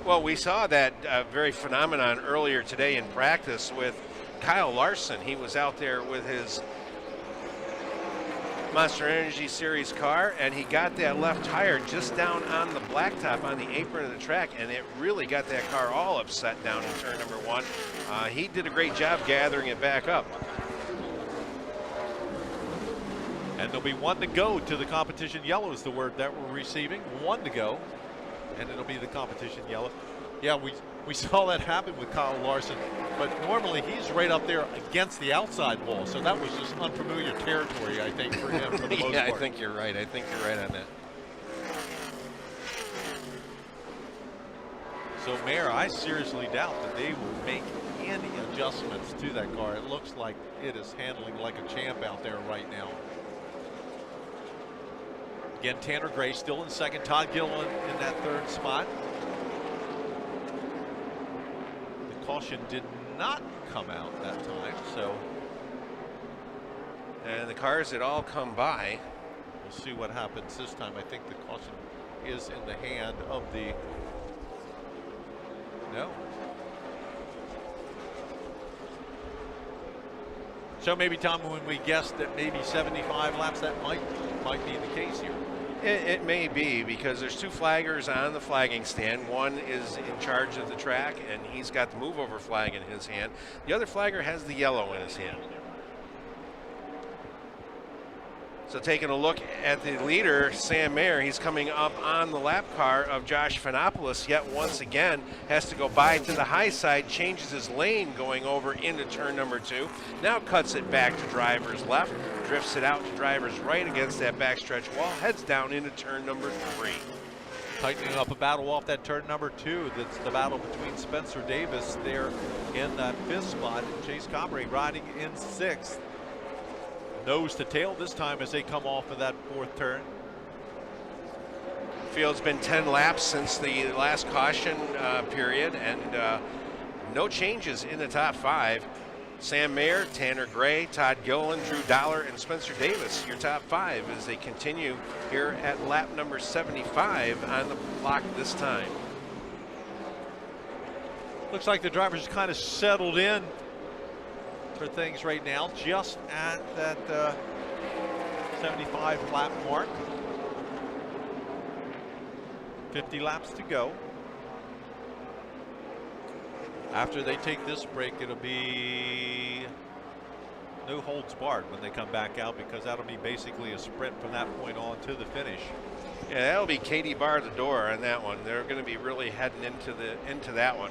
Well, we saw that very phenomenon earlier today in practice with Kyle Larson. He was out there with his Monster Energy Series car, and he got that left tire just down on the blacktop on the apron of the track, and it really got that car all upset down in turn number 1. He did a great job gathering it back up. And there'll be 1 to go to the competition yellow is the word that we're receiving. 1 to go, and it'll be the competition yellow. Yeah, we saw that happen with Kyle Larson, but normally he's right up there against the outside wall, so that was just unfamiliar territory, I think, for him for the most Yeah, part. I think you're right. I think you're right on that. So, Mayer, I seriously doubt that they will make any adjustments to that car. It looks like it is handling like a champ out there right now. Again, Tanner Gray still in second. Todd Gilliland in that 3rd spot. The caution did not come out that time, so. And the cars that all come by. We'll see what happens this time. I think the caution is in the hand of the. No. So maybe, Tom, when we guessed that maybe 75 laps, that might be the case here. It may be, because there's 2 flaggers on the flagging stand. One is in charge of the track, and he's got the move over flag in his hand. The other flagger has the yellow in his hand. So taking a look at the leader, Sam Mayer, he's coming up on the lap car of Josh Fanopoulos, yet once again has to go by to the high side, changes his lane going over into turn number 2. Now cuts it back to driver's left, drifts it out to driver's right against that backstretch wall, heads down into turn number 3. Tightening up a battle off that turn number 2. That's the battle between Spencer Davis there in that 5th spot, and Chase Cabre riding in 6th. Nose to tail this time as they come off of that 4th turn. Field's been 10 laps since the last caution period, and no changes in the top 5. Sam Mayer, Tanner Gray, Todd Gilliland, Drew Dollar, and Spencer Davis, your top 5 as they continue here at lap number 75 on the clock this time. Looks like the drivers kind of settled in for things right now, just at that 75 lap mark. 50 laps to go. After they take this break, it'll be no holds barred when they come back out, because that'll be basically a sprint from that point on to the finish. Yeah, that'll be Katie bar the door on that one. They're going to be really heading into that one.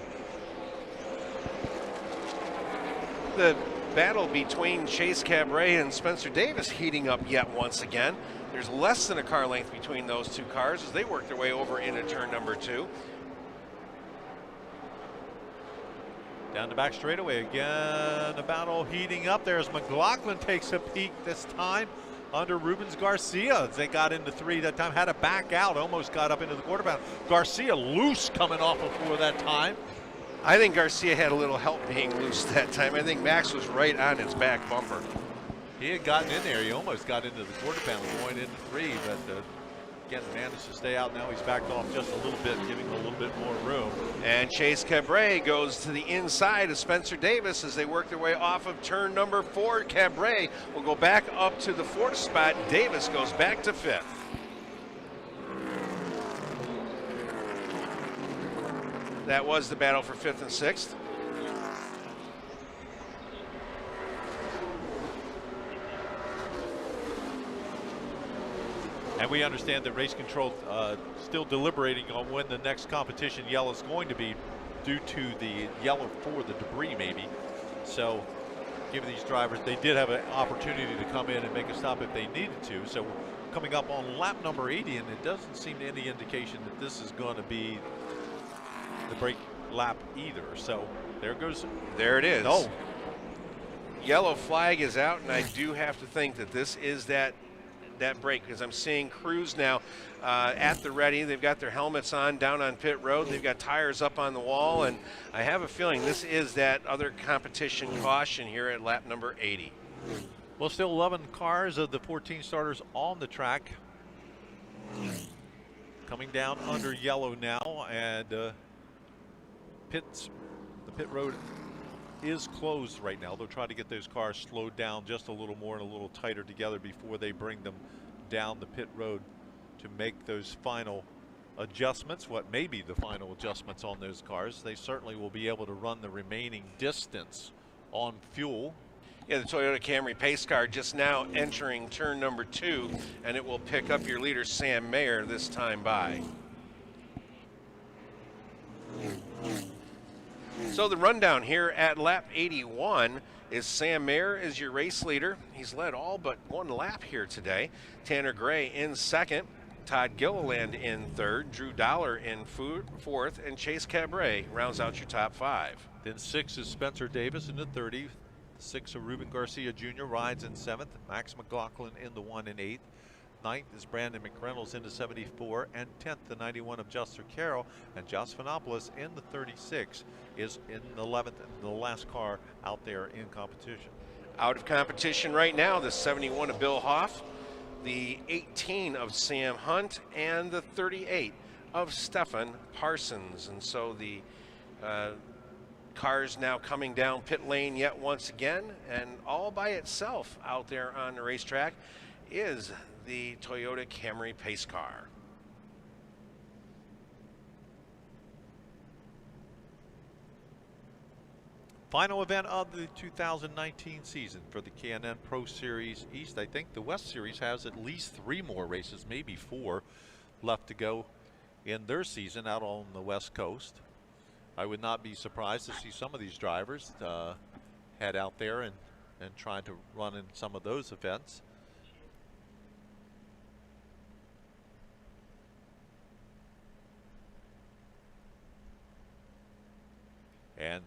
The battle between Chase Cabre and Spencer Davis heating up yet once again. There's less than a car length between those 2 cars as they work their way over into turn number 2. Down the back straightaway again, the battle heating up there as McLaughlin takes a peek this time under Rubens Garcia as they got into 3 that time, had to back out, almost got up into the quarter bound. Garcia loose coming off before that time. I think Garcia had a little help being loose that time. I think Max was right on his back bumper. He had gotten in there. He almost got into the quarter pound going into 3, but again, managed to stay out. Now he's backed off just a little bit, giving a little bit more room. And Chase Cabre goes to the inside of Spencer Davis as they work their way off of turn number 4. Cabre will go back up to the 4th spot. Davis goes back to 5th. That was the battle for 5th and 6th. And we understand that race control still deliberating on when the next competition yellow is going to be, due to the yellow for the debris maybe. So giving these drivers, they did have an opportunity to come in and make a stop if they needed to. So coming up on lap number 80, and it doesn't seem any indication that this is going to be the break lap either. So there goes. There it is. No. Yellow flag is out, and I do have to think that this is that break, because I'm seeing crews now at the ready. They've got their helmets on down on pit road. They've got tires up on the wall, and I have a feeling this is that other competition caution here at lap number 80. Well, still 11 cars of the 14 starters on the track. Coming down under yellow now, and the pit road is closed right now. They'll try to get those cars slowed down just a little more and a little tighter together before they bring them down the pit road to make those final adjustments, what may be the final adjustments on those cars. They certainly will be able to run the remaining distance on fuel. Yeah, the Toyota Camry pace car just now entering turn number 2, and it will pick up your leader Sam Mayer this time by. So the rundown here at lap 81 is Sam Mayer is your race leader. He's led all but 1 lap here today. Tanner Gray in 2nd, Todd Gilliland in 3rd, Drew Dollar in 4th, and Chase Cabre rounds out your top 5. Then 6 is Spencer Davis in the 30. 6 of Ruben Garcia Jr. rides in 7th. Max McLaughlin in the 1 and 8th. 9th is Brandon McReynolds into 74, and 10th the 91 of Juster Carroll, and Josh Fanopoulos in the 36 is in the 11th and the last car out there in competition. Out of competition right now, the 71 of Bill Hoff, the 18 of Sam Hunt, and the 38 of Stefan Parsons. And so the cars now coming down pit lane yet once again, and all by itself out there on the racetrack is the Toyota Camry pace car. Final event of the 2019 season for the K&N Pro Series East. I think the West Series has at least 3 more races, maybe 4, left to go in their season out on the West Coast. I would not be surprised to see some of these drivers head out there and try to run in some of those events. And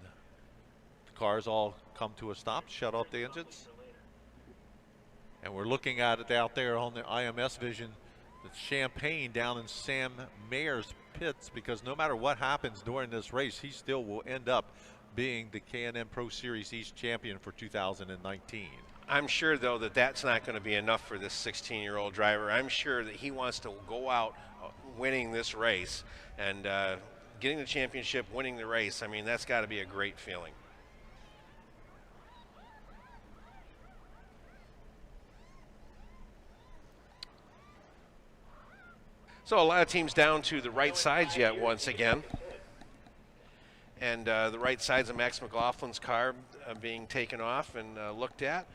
the cars all come to a stop, shut off the engines. And we're looking at it out there on the IMS vision. It's champagne down in Sam Mayer's pits, because no matter what happens during this race, he still will end up being the K&N Pro Series East champion for 2019. I'm sure, though, that that's not going to be enough for this 16-year-old driver. I'm sure that he wants to go out winning this race and getting the championship, winning the race. I mean, that's got to be a great feeling. So a lot of teams down to the right sides yet once again. And the right sides of Max McLaughlin's car being taken off and looked at.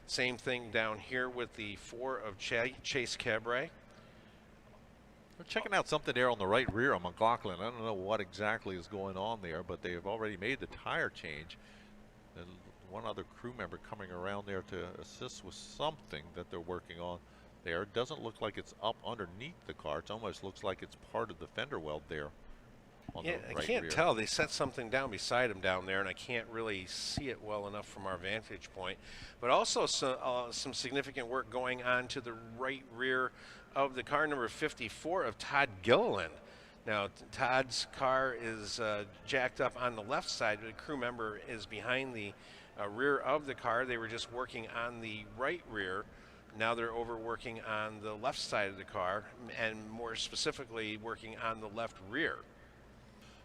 Same thing down here with the 4 of Chase Cabre. We're checking out something there on the right rear of McLaughlin. I don't know what exactly is going on there, but they've already made the tire change. And one other crew member coming around there to assist with something that they're working on there. It doesn't look like it's up underneath the car. It almost looks like it's part of the fender weld there. Yeah, I can't tell. They set something down beside him down there, and I can't really see it well enough from our vantage point. But also some significant work going on to the right rear of the car number 54 of Todd Gilliland. Now, Todd's car is jacked up on the left side, but a crew member is behind the rear of the car. They were just working on the right rear. Now they're over working on the left side of the car, and more specifically working on the left rear.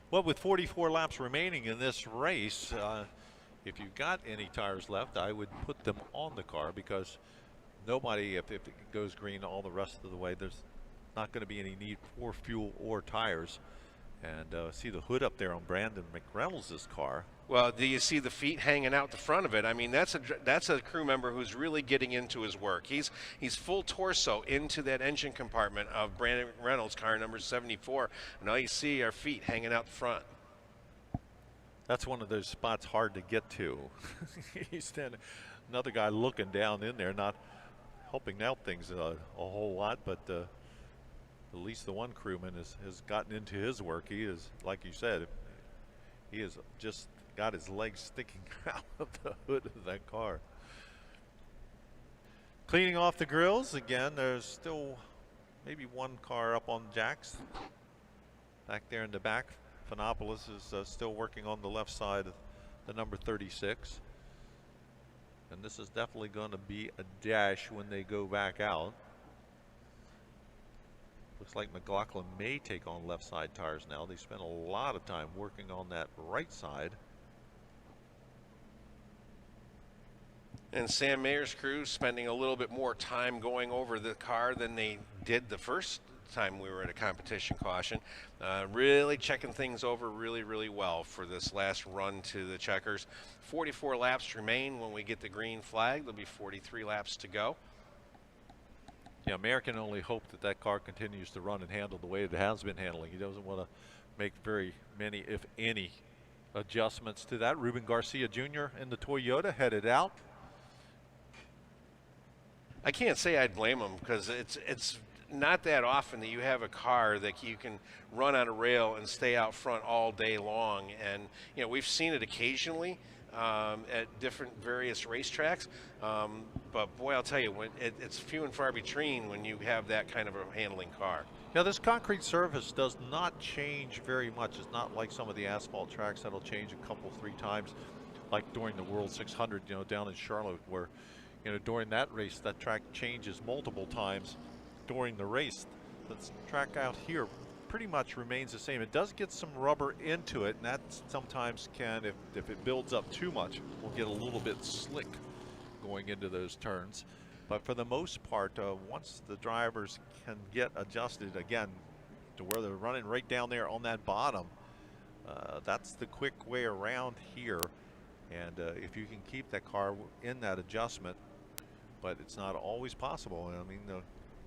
Well, with 44 laps remaining in this race, if you've got any tires left, I would put them on the car, because nobody, if it goes green all the rest of the way, there's not going to be any need for fuel or tires. And see the hood up there on Brandon McReynolds' car. Well, do you see the feet hanging out the front of it? I mean, that's a crew member who's really getting into his work. He's full torso into that engine compartment of Brandon McReynolds' car number 74. And all you see are feet hanging out the front. That's one of those spots hard to get to. He's standing, another guy looking down in there, not helping out things a whole lot, but at least the one crewman has gotten into his work. He is, like you said, he has just got his legs sticking out of the hood of that car. Cleaning off the grills again. There's still maybe one car up on jacks back there in the back. Phanopoulos is still working on the left side of the number 36. And this is definitely going to be a dash when they go back out. Looks like McLaughlin may take on left side tires now. They spent a lot of time working on that right side. And Sam Mayer's crew spending a little bit more time going over the car than they did the first time we were at a competition caution. Really checking things over really well for this last run to the checkers. 44 laps remain when we get the green flag. There'll be 43 laps to go. Yeah, Mayer can only hope that that car continues to run and handle the way it has been handling. He doesn't want to make very many, if any, adjustments to that. Ruben Garcia Jr. in the Toyota headed out. I can't say I'd blame him, because it's not that often that you have a car that you can run on a rail and stay out front all day long. And you know, we've seen it occasionally at different various racetracks, but boy, I'll tell you, when it's few and far between when you have that kind of a handling car. Now, this concrete surface does not change very much. It's not like some of the asphalt tracks that'll change a couple, 3 times, like during the World 600, you know, down in Charlotte, where, you know, during that race, that track changes multiple times during the race. This track out here pretty much remains the same. It does get some rubber into it, and that sometimes can, if it builds up too much, will get a little bit slick going into those turns. But for the most part, once the drivers can get adjusted again to where they're running right down there on that bottom, that's the quick way around here. And if you can keep that car in that adjustment, but it's not always possible. I mean,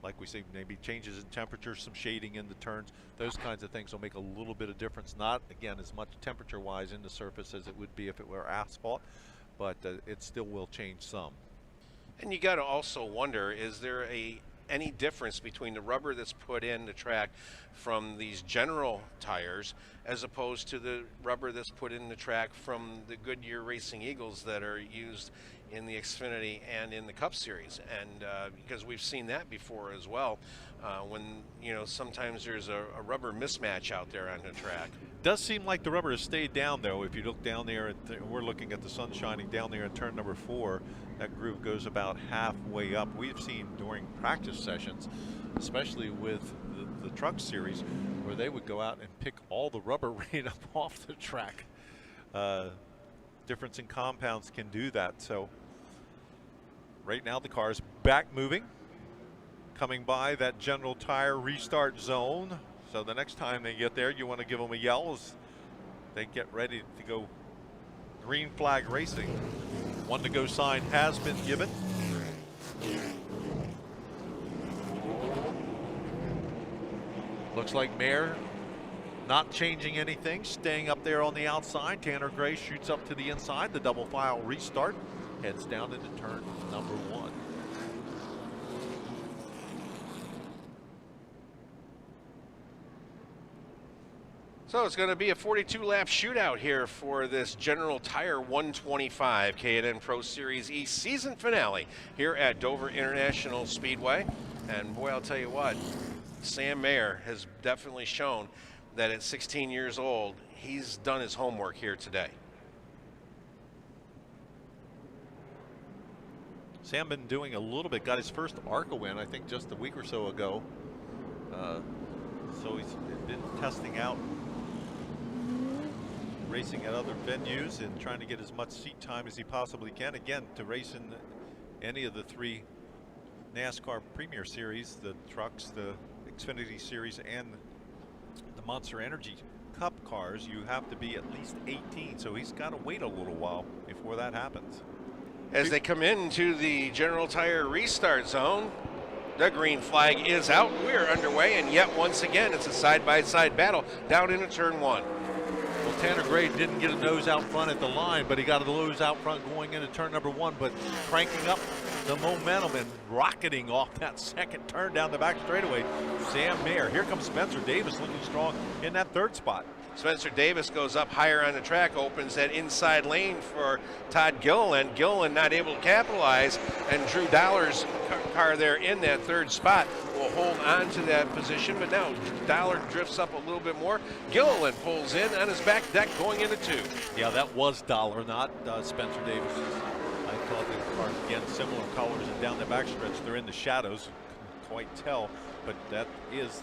like we say, maybe changes in temperature, some shading in the turns, those kinds of things will make a little bit of difference. Not, again, as much temperature-wise in the surface as it would be if it were asphalt, but it still will change some. And you got to also wonder, is there any difference between the rubber that's put in the track from these general tires as opposed to the rubber that's put in the track from the Goodyear Racing Eagles that are used in the Xfinity and in the Cup Series? And because we've seen that before as well, when sometimes there's a rubber mismatch out there on the track. Does seem like the rubber has stayed down, though. If you look down there, we're looking at the sun shining down there in turn number 4. That groove goes about halfway up. We've seen during practice sessions, especially with the truck series, where they would go out and pick all the rubber right up off the track. Difference in compounds can do that. So right now the car's back moving, coming by that General Tire restart zone. So the next time they get there, you want to give them a yell as they get ready to go green flag racing. 1 to go sign has been given. Looks like Mayer not changing anything, staying up there on the outside. Tanner Gray shoots up to the inside. The double file restart, heads down into turn number 1. So it's going to be a 42-lap shootout here for this General Tire 125 K&N Pro Series E season finale here at Dover International Speedway. And boy, I'll tell you what, Sam Mayer has definitely shown that at 16 years old, he's done his homework here today. Sam been doing a little bit, got his first ARCA win, I think just a week or so ago. So he's been testing out racing at other venues and trying to get as much seat time as he possibly can, again, to race in any of the 3 NASCAR Premier Series, the trucks, the Xfinity Series, and the Monster Energy Cup cars. You have to be at least 18, so he's got to wait a little while before that happens. As they come into the General Tire restart zone, the green flag is out. We're underway, and yet once again, it's a side-by-side battle down into turn 1. Well, Tanner Gray didn't get a nose out front at the line, but he got a nose out front going into turn number 1, but cranking up the momentum and rocketing off that second turn down the back straightaway. Sam Mayer. Here comes Spencer Davis looking strong in that 3rd spot. Spencer Davis goes up higher on the track, opens that inside lane for Todd Gilliland. Gilliland not able to capitalize, and Drew Dollar's car there in that 3rd spot will hold on to that position, but now Dollar drifts up a little bit more. Gilliland pulls in on his back deck going into 2. Yeah, that was Dollar, not Spencer Davis. I thought the cars, again, similar colors, and down the backstretch, they're in the shadows. Couldn't quite tell, but that is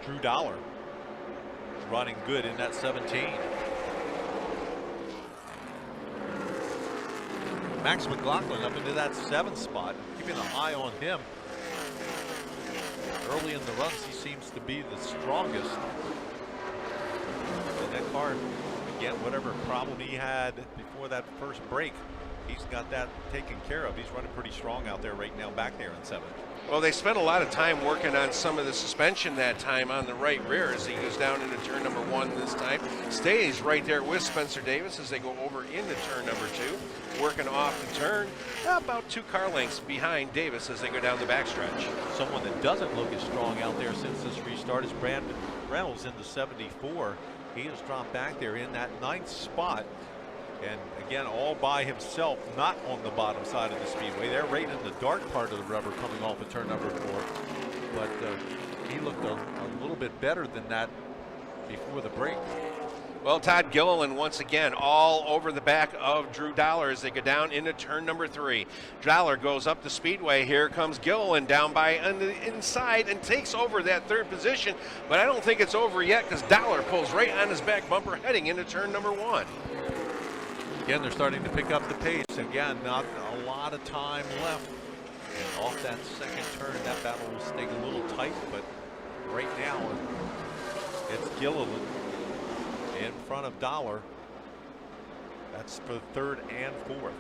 Drew Dollar running good in that 17. Max McLaughlin up into that 7th spot, keeping an eye on him. Early in the runs, he seems to be the strongest. And that car, again, whatever problem he had before that first break, he's got that taken care of. He's running pretty strong out there right now, back there in 7th. Well, they spent a lot of time working on some of the suspension that time on the right rear as he goes down into turn number 1 this time. Stays right there with Spencer Davis as they go over into turn number 2. Working off the turn, about 2 car lengths behind Davis as they go down the backstretch. Someone that doesn't look as strong out there since this restart is Brandon Reynolds in the 74. He has dropped back there in that 9th spot. And again, all by himself, not on the bottom side of the speedway. They're right in the dark part of the rubber coming off of turn number 4. But he looked a little bit better than that before the break. Well, Todd Gilliland once again all over the back of Drew Dollar as they go down into turn number 3. Dollar goes up the speedway. Here comes Gilliland down by on the inside and takes over that 3rd position. But I don't think it's over yet because Dollar pulls right on his back bumper heading into turn number 1. Again, they're starting to pick up the pace. Again, not a lot of time left. And off that 2nd turn, that battle will stay a little tight, but right now it's Gilliland in front of Dollar. That's for the 3rd and 4th.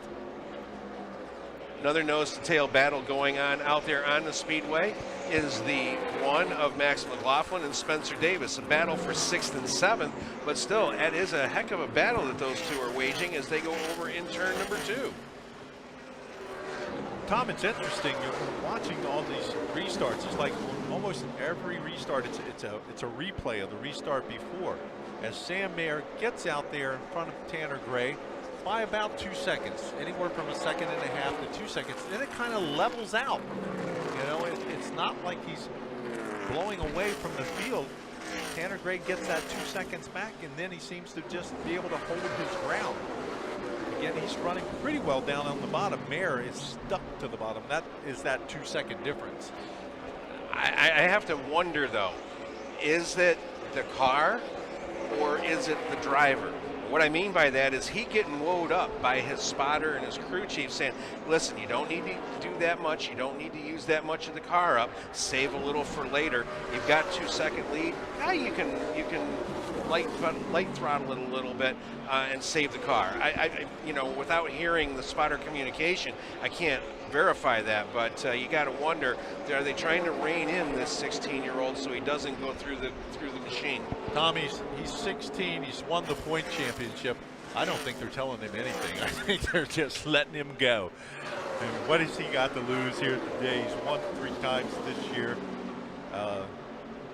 Another nose-to-tail battle going on out there on the speedway is the one of Max McLaughlin and Spencer Davis. A battle for 6th and 7th, but still, it is a heck of a battle that those two are waging as they go over in turn number 2. Tom, it's interesting. You're watching all these restarts. It's like almost every restart, it's a replay of the restart before. As Sam Mayer gets out there in front of Tanner Gray by about 2 seconds, anywhere from 1.5 seconds to 2 seconds, then it kind of levels out. You know, it's not like he's blowing away from the field. Tanner Gray gets that 2 seconds back, and then he seems to just be able to hold his ground. Again, he's running pretty well down on the bottom. Mayer is stuck to the bottom. That is that 2 second difference. I have to wonder, though, is it the car or is it the driver? What I mean by that is he getting woed up by his spotter and his crew chief saying, listen, you don't need to do that much. You don't need to use that much of the car up. Save a little for later. You've got 2 second lead. Now you can light throttle it a little bit and save the car. You know, without hearing the spotter communication, I can't verify that, but you got to wonder, are they trying to rein in this 16-year-old so he doesn't go through the machine? Tom, he's 16. He's won the point championship. I don't think they're telling him anything. I think they're just letting him go. And what has he got to lose here today? He's won 3 times this year.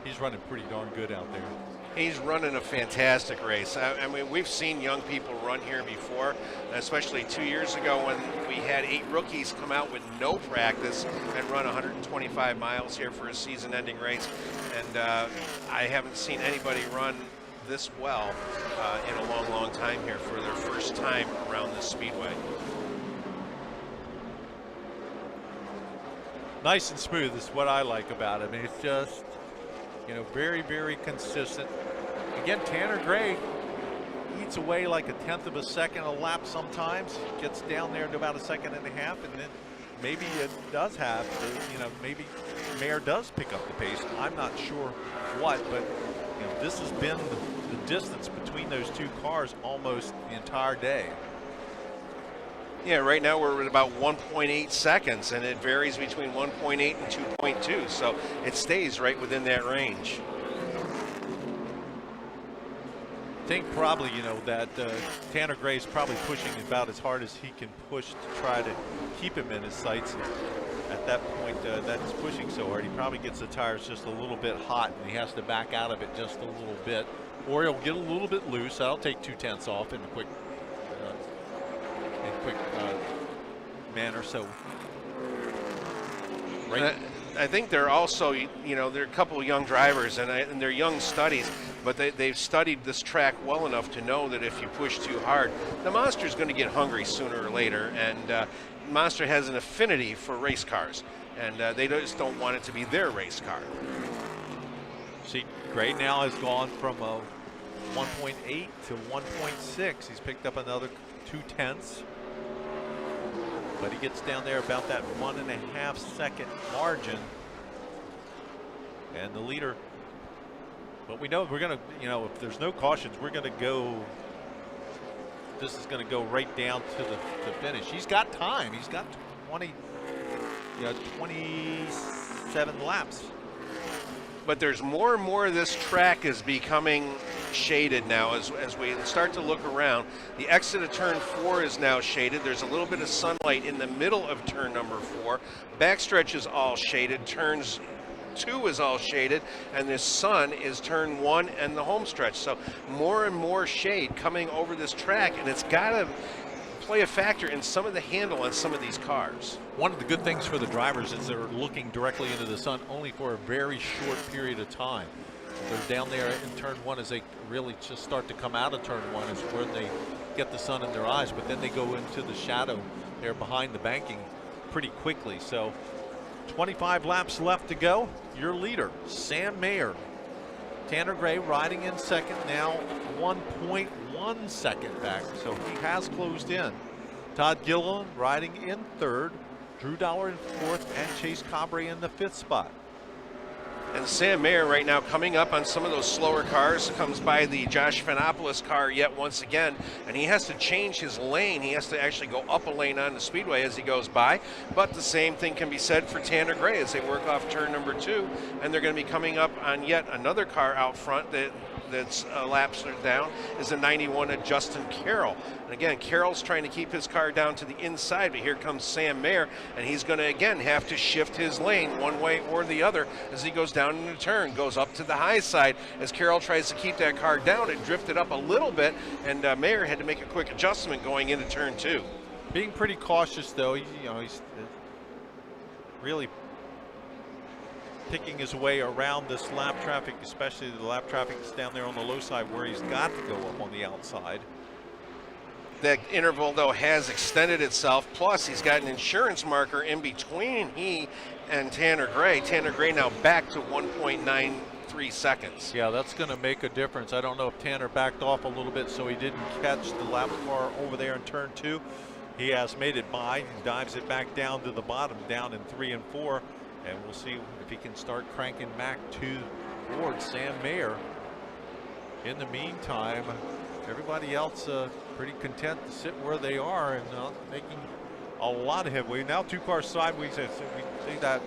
He's running pretty darn good out there. He's running a fantastic race. I mean, we've seen young people run here before, especially 2 years ago when we had 8 rookies come out with no practice and run 125 miles here for a season-ending race. And I haven't seen anybody run this well in a long, long time here for their first time around this speedway. Nice and smooth is what I like about it. I mean, it's just, you know, very, very consistent. Again, Tanner Gray eats away like 1/10 second a lap sometimes. Gets down there to about 1.5 seconds, and then maybe it does have, you know, maybe Mayer does pick up the pace. I'm not sure what, but you know, this has been the distance between those 2 cars almost the entire day. Yeah, right now we're at about 1.8 seconds, and it varies between 1.8 and 2.2, so it stays right within that range. I think probably, you know, that Tanner Gray's probably pushing about as hard as he can push to try to keep him in his sights. And at that point, that he's pushing so hard, he probably gets the tires just a little bit hot, and he has to back out of it just a little bit, or he'll get a little bit loose. That'll take 2/10 off in a quick manner. So right. I think they're also, you know, they're a couple of young drivers and they're young studies, but they've studied this track well enough to know that if you push too hard, the Monster's going to get hungry sooner or later, and Monster has an affinity for race cars, and they just don't want it to be their race car. See, Gray now has gone from 1.8 to 1.6. He's picked up another 2/10. But he gets down there about that 1.5 second margin. And the leader, but we know we're going to, you know, if there's no cautions, we're going to go, this is going to go right down to the finish. He's got time. He's got 27 laps. But there's more and more of this track is becoming shaded now as we start to look around. The exit of turn 4 is now shaded. There's a little bit of sunlight in the middle of turn number 4. Backstretch is all shaded. Turns 2 is all shaded, and the sun is turn 1 and the home stretch. So more and more shade coming over this track, and it's got to play a factor in some of the handle on some of these cars. One of the good things for the drivers is they're looking directly into the sun only for a very short period of time. They're down there in turn one as they really just start to come out of turn one is where they get the sun in their eyes, but then they go into the shadow there behind the banking pretty quickly. So 25 laps left to go. Your leader, Sam Mayer. Tanner Gray riding in second now, 1.1 second back, so he has closed in. Todd Gilliland riding in third, Drew Dollar in fourth, and Chase Cabre in the fifth spot. And Sam Mayer right now coming up on some of those slower cars, comes by the Josh Fanopoulos car yet once again, and he has to change his lane. He has to actually go up a lane on the speedway as he goes by. But the same thing can be said for Tanner Gray as they work off turn number 2, and they're going to be coming up on yet another car out front that's laps down, is a 91 of Justin Carroll. And again, Carroll's trying to keep his car down to the inside, but here comes Sam Mayer, and he's going to again have to shift his lane one way or the other as he goes down in the turn, goes up to the high side. As Carroll tries to keep that car down, it drifted up a little bit, and Mayer had to make a quick adjustment going into turn 2. Being pretty cautious though, he's really picking his way around this lap traffic, especially the lap traffic that's down there on the low side where he's got to go up on the outside. That interval, though, has extended itself. Plus, he's got an insurance marker in between he and Tanner Gray. Tanner Gray now back to 1.93 seconds. Yeah, that's going to make a difference. I don't know if Tanner backed off a little bit so he didn't catch the lap car over there in turn 2. He has made it by and dives it back down to the bottom, down in 3 and 4. And we'll see if he can start cranking back towards Sam Mayer. In the meantime, everybody else pretty content to sit where they are and making a lot of headway. Now 2 cars sideways as we see that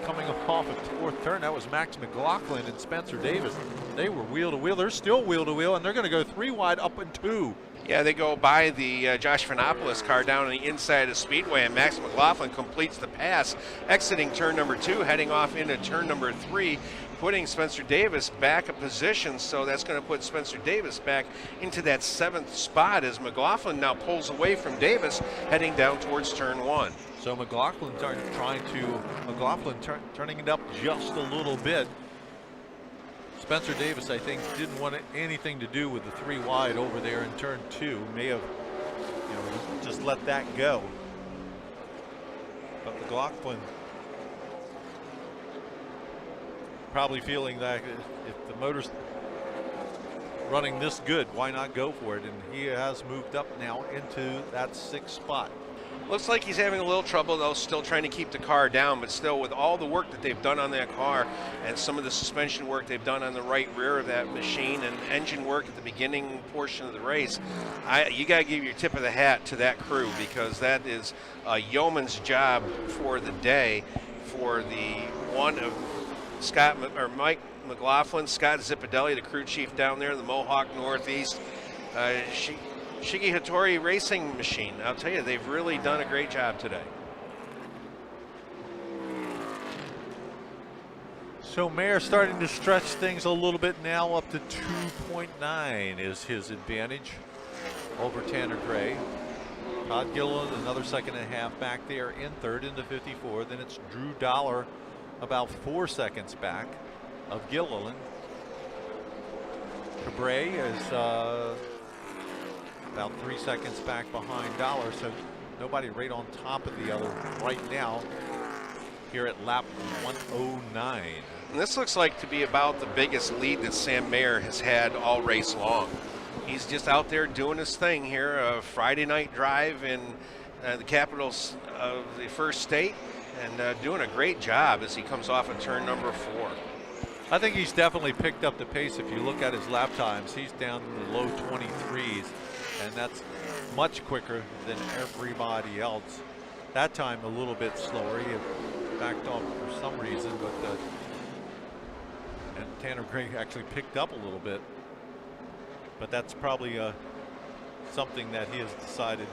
coming off of fourth turn. That was Max McLaughlin and Spencer Davis. They were wheel to wheel. They're still wheel to wheel, and they're going to go 3 wide up and 2. Yeah, they go by the Josh Fanopoulos car down on the inside of Speedway, and Max McLaughlin completes the pass, exiting turn number 2, heading off into turn number 3, putting Spencer Davis back a position. So that's going to put Spencer Davis back into that 7th spot as McLaughlin now pulls away from Davis, heading down towards turn 1. So McLaughlin turning it up just a little bit. Spencer Davis, I think, didn't want anything to do with the 3 wide over there in turn 2. May have, just let that go. But McLaughlin probably feeling that if the motor's running this good, why not go for it? And he has moved up now into that 6th spot. Looks like he's having a little trouble, though, still trying to keep the car down, but still with all the work that they've done on that car and some of the suspension work they've done on the right rear of that machine and engine work at the beginning portion of the race, you got to give your tip of the hat to that crew, because that is a yeoman's job for the day for the one of Mike McLaughlin, Scott Zippadelli, the crew chief down there in the Mohawk Northeast. Shigi Hattori Racing Machine. I'll tell you, they've really done a great job today. So Mayer starting to stretch things a little bit now, up to 2.9 is his advantage over Tanner Gray. Todd Gilliland another 2.5 seconds back there in third into 54. Then it's Drew Dollar about 4 seconds back of Gilliland. Cabre is about 3 seconds back behind Dollar, so nobody right on top of the other right now here at lap 109. And this looks like to be about the biggest lead that Sam Mayer has had all race long. He's just out there doing his thing here, a Friday night drive in the capital of the first state, and doing a great job as he comes off of turn number 4. I think he's definitely picked up the pace. If you look at his lap times, he's down in the low 23s. And that's much quicker than everybody else. That time a little bit slower. He had backed off for some reason, but and Tanner Gray actually picked up a little bit. But that's probably something that he has decided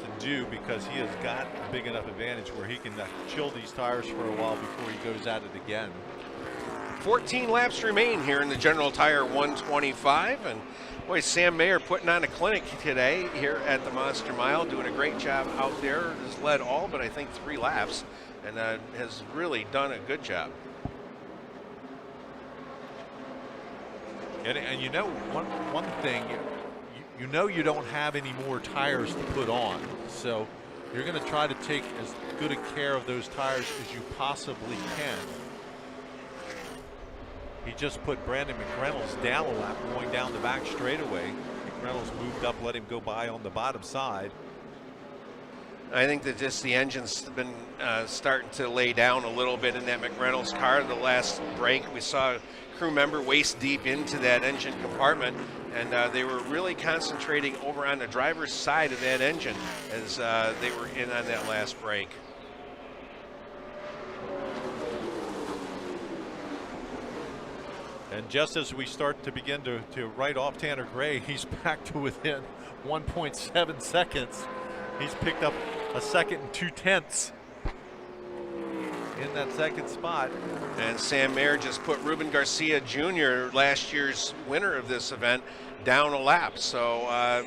to do, because he has got a big enough advantage where he can chill these tires for a while before he goes at it again. 14 laps remain here in the General Tire 125, and boy, Sam Mayer putting on a clinic today here at the Monster Mile, doing a great job out there. Has led all but I think 3 laps, and has really done a good job. And you know, one thing, you know you don't have any more tires to put on, so you're going to try to take as good a care of those tires as you possibly can. He just put Brandon McReynolds down a lap going down the back straightaway. McReynolds moved up, let him go by on the bottom side. I think that just the engine's been starting to lay down a little bit in that McReynolds car. The last break, we saw a crew member waist deep into that engine compartment, and they were really concentrating over on the driver's side of that engine as they were in on that last break. And just as we start to begin to write off Tanner Gray, he's back to within 1.7 seconds. He's picked up a second and 2/10 in that second spot. And Sam Mayer just put Ruben Garcia Jr., last year's winner of this event, down a lap. So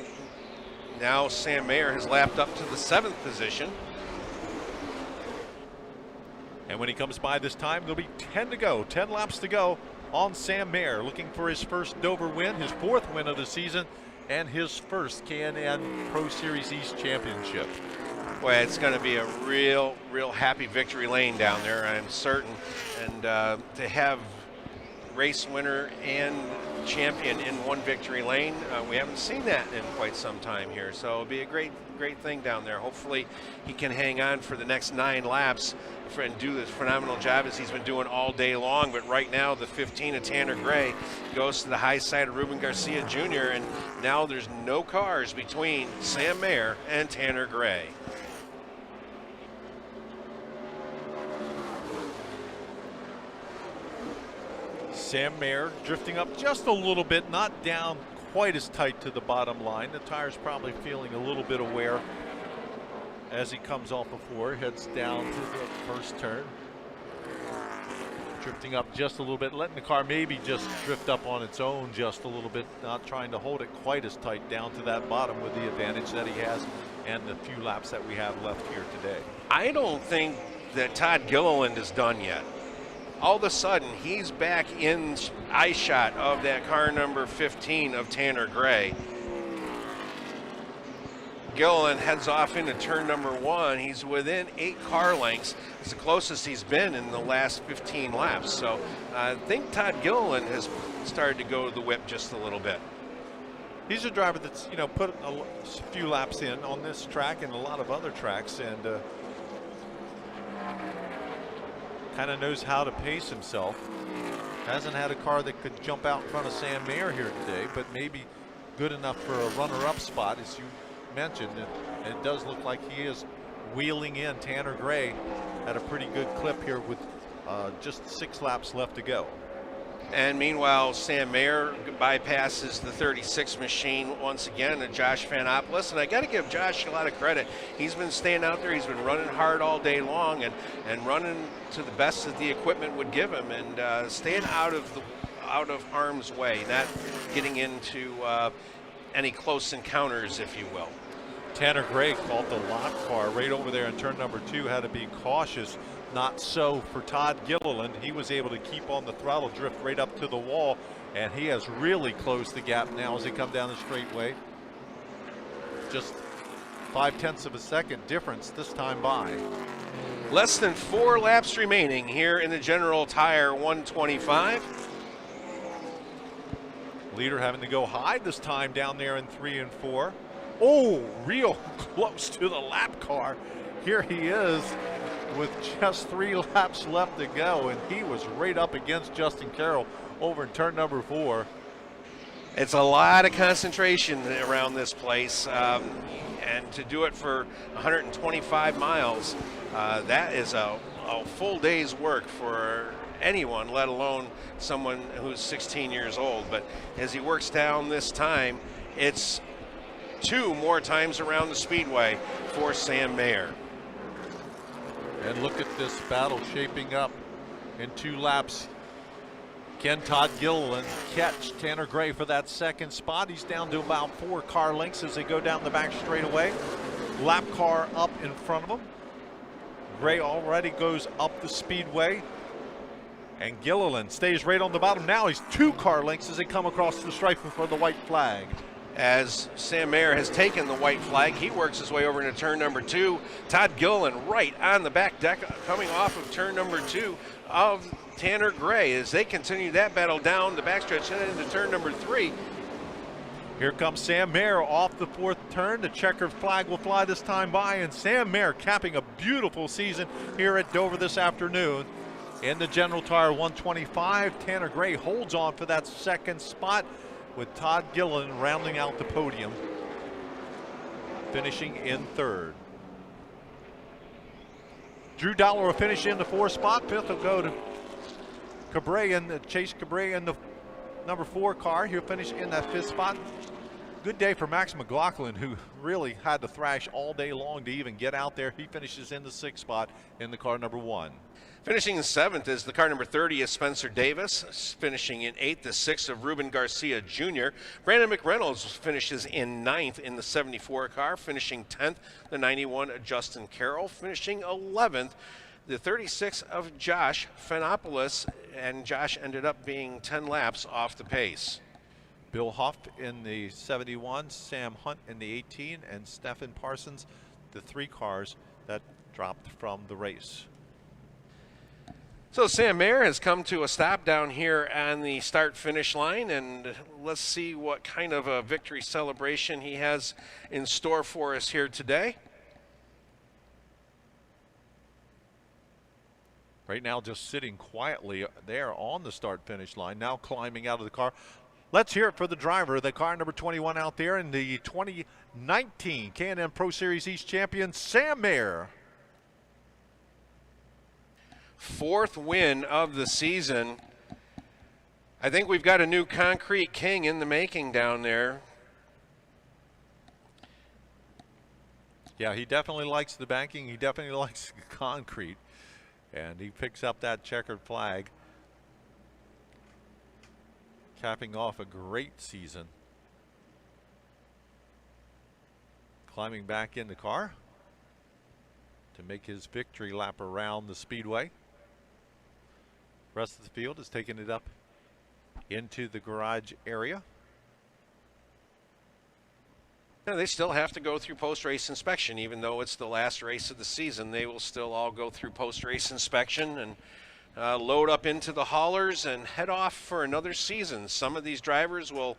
now Sam Mayer has lapped up to the 7th position. And when he comes by this time, there'll be 10 to go, 10 laps to go on Sam Mayer, looking for his first Dover win, his 4th win of the season, and his first K&N Pro Series East championship. Boy, it's going to be a real happy victory lane down there, I'm certain. And to have race winner and champion in one victory lane, we haven't seen that in quite some time here. So it'll be a great thing down there. Hopefully he can hang on for the next 9 laps and do this phenomenal job as he's been doing all day long. But right now the 15 of Tanner Gray goes to the high side of Ruben Garcia Jr. and now there's no cars between Sam Mayer and Tanner Gray. Sam Mayer drifting up just a little bit, not down quite as tight to the bottom line. The tire's probably feeling a little bit of wear as he comes off of 4, heads down to the first turn. Drifting up just a little bit, letting the car maybe just drift up on its own just a little bit, not trying to hold it quite as tight down to that bottom with the advantage that he has and the few laps that we have left here today. I don't think that Todd Gilliland is done yet. All of a sudden, he's back in eye shot of that car number 15 of Tanner Gray. Gilliland heads off into turn number 1. He's within 8 car lengths. It's the closest he's been in the last 15 laps. So I think Todd Gilliland has started to go to the whip just a little bit. He's a driver that's, you know, put a few laps in on this track and a lot of other tracks, and kind of knows how to pace himself. Hasn't had a car that could jump out in front of Sam Mayer here today, but maybe good enough for a runner-up spot, as you mentioned. And it does look like he is wheeling in Tanner Gray at a pretty good clip here with just 6 laps left to go. And meanwhile, Sam Mayer bypasses the 36 machine once again to Josh Vanopoulos. And I got to give Josh a lot of credit. He's been staying out there. He's been running hard all day long and running to the best that the equipment would give him, and staying out of harm's way, not getting into any close encounters, if you will. Tanner Gray caught the lock car right over there in turn number 2, had to be cautious. Not so for Todd Gilliland. He was able to keep on the throttle, drift right up to the wall, and he has really closed the gap now as they come down the straightaway. Just 0.5 of a second difference this time by. Less than 4 laps remaining here in the General Tire 125. Leader having to go high this time down there in 3 and 4. Oh, real close to the lap car. Here he is with just 3 laps left to go, and he was right up against Justin Carroll over in turn number 4. It's a lot of concentration around this place, and to do it for 125 miles, that is a full day's work for anyone, let alone someone who's 16 years old. But as he works down this time, it's 2 more times around the Speedway for Sam Mayer. And look at this battle shaping up in 2 laps. Can Todd Gilliland catch Tanner Gray for that second spot? He's down to about 4 car lengths as they go down the back straightaway. Lap car up in front of him. Gray already goes up the Speedway. And Gilliland stays right on the bottom. Now he's 2 car lengths as they come across the stripe for the white flag. As Sam Mayer has taken the white flag, he works his way over into turn number 2. Todd Gilliland right on the back deck coming off of turn number 2 of Tanner Gray as they continue that battle down the backstretch and into turn number 3. Here comes Sam Mayer off the 4th turn. The checkered flag will fly this time by, and Sam Mayer capping a beautiful season here at Dover this afternoon. In the General Tire 125, Tanner Gray holds on for that 2nd spot, with Todd Gilliland rounding out the podium, finishing in 3rd. Drew Dollar will finish in the 4th spot. 5th will go to Cabré and Chase Cabré in the number 4 car. He'll finish in that 5th spot. Good day for Max McLaughlin, who really had to thrash all day long to even get out there. He finishes in the 6th spot in the car number 1. Finishing in 7th is the car number 30 is Spencer Davis. Finishing in 8th, the 6th of Ruben Garcia Jr. Brandon McReynolds finishes in 9th in the 74 car. Finishing 10th, the 91 Justin Carroll. Finishing 11th, the 36 of Josh Phenopoulos, and Josh ended up being 10 laps off the pace. Bill Huff in the 71, Sam Hunt in the 18, and Stephen Parsons, the 3 cars that dropped from the race. So Sam Mayer has come to a stop down here on the start-finish line, and let's see what kind of a victory celebration he has in store for us here today. Right now just sitting quietly there on the start-finish line, now climbing out of the car. Let's hear it for the driver, the car number 21 out there in the 2019 K&N Pro Series East champion, Sam Mayer. 4th win of the season. I think we've got a new concrete king in the making down there. Yeah, he definitely likes the banking. He definitely likes the concrete. And he picks up that checkered flag, capping off a great season. Climbing back in the car to make his victory lap around the Speedway. Rest of the field is taking it up into the garage area. Yeah, they still have to go through post-race inspection, even though it's the last race of the season. They will still all go through post-race inspection and load up into the haulers and head off for another season. Some of these drivers will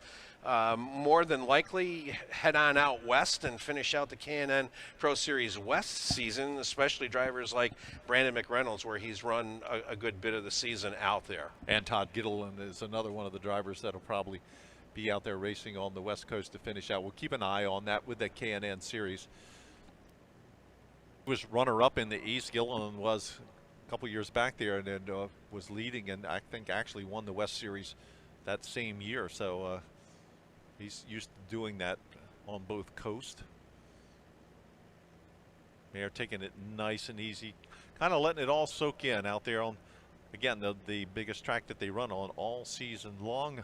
more than likely head on out west and finish out the K&N Pro Series West season, especially drivers like Brandon McReynolds, where he's run a good bit of the season out there. And Todd Gilliland is another one of the drivers that'll probably be out there racing on the West Coast to finish out. We'll keep an eye on that with the K&N Series. He was runner-up in the East. Gilliland was a couple years back there and then was leading, and I think actually won the West Series that same year. So he's used to doing that on both coasts. They're taking it nice and easy, kind of letting it all soak in out there on, again, the biggest track that they run on all season long, the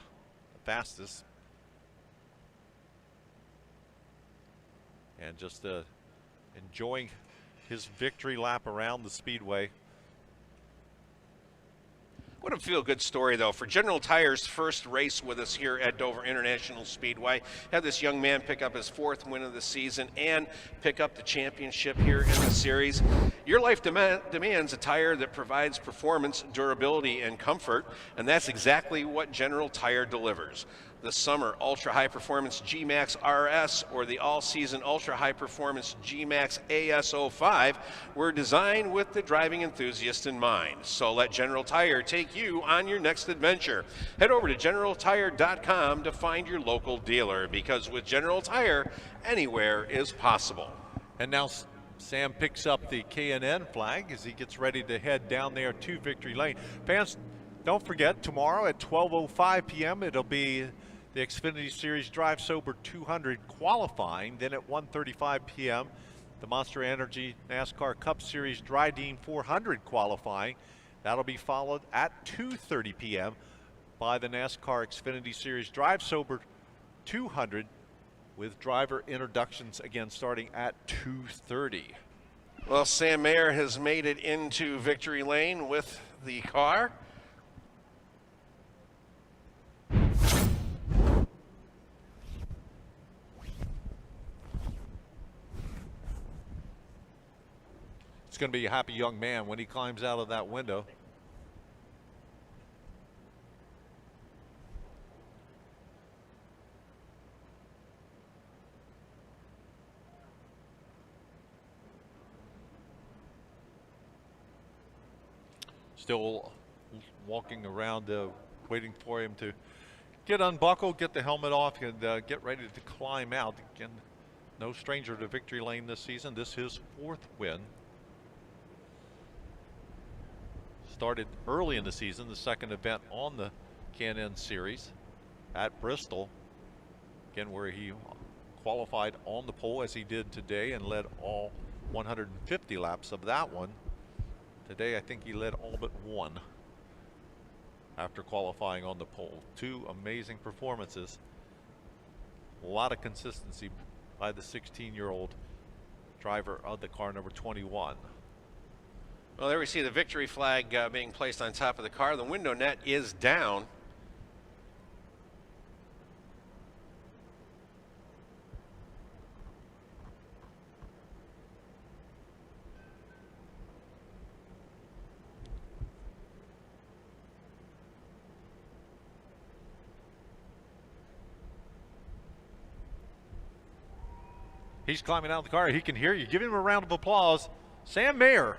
fastest. And just enjoying his victory lap around the Speedway. What a feel-good story, though, for General Tire's first race with us here at Dover International Speedway. Had this young man pick up his 4th win of the season and pick up the championship here in the series. Your life demands a tire that provides performance, durability, and comfort, and that's exactly what General Tire delivers. The summer ultra high performance G-Max RS or the all-season ultra high performance G-Max AS05 were designed with the driving enthusiast in mind. So let General Tire take you on your next adventure. Head over to generaltire.com to find your local dealer, because with General Tire, anywhere is possible. And now Sam picks up the K&N flag as he gets ready to head down there to Victory Lane. Fans, don't forget, tomorrow at 12:05 p.m. it'll be the Xfinity Series Drive Sober 200 qualifying. Then at 1:35 p.m. the Monster Energy NASCAR Cup Series Dryden 400 qualifying. That'll be followed at 2:30 p.m. by the NASCAR Xfinity Series Drive Sober 200 with driver introductions again starting at 2:30. Well, Sam Mayer has made it into Victory Lane with the car. going to be a happy young man when he climbs out of that window. Still walking around, waiting for him to get unbuckled, get the helmet off, and get ready to climb out. Again, no stranger to victory lane this season. This is his 4th win. Started early in the season, the 2nd event on the Can-Am Series at Bristol. Again, where he qualified on the pole as he did today and led all 150 laps of that one. Today, I think he led all but one after qualifying on the pole. 2 amazing performances. A lot of consistency by the 16-year-old driver of the car number 21. Well, there we see the victory flag being placed on top of the car. The window net is down. He's climbing out of the car. He can hear you. Give him a round of applause. Sam Mayer.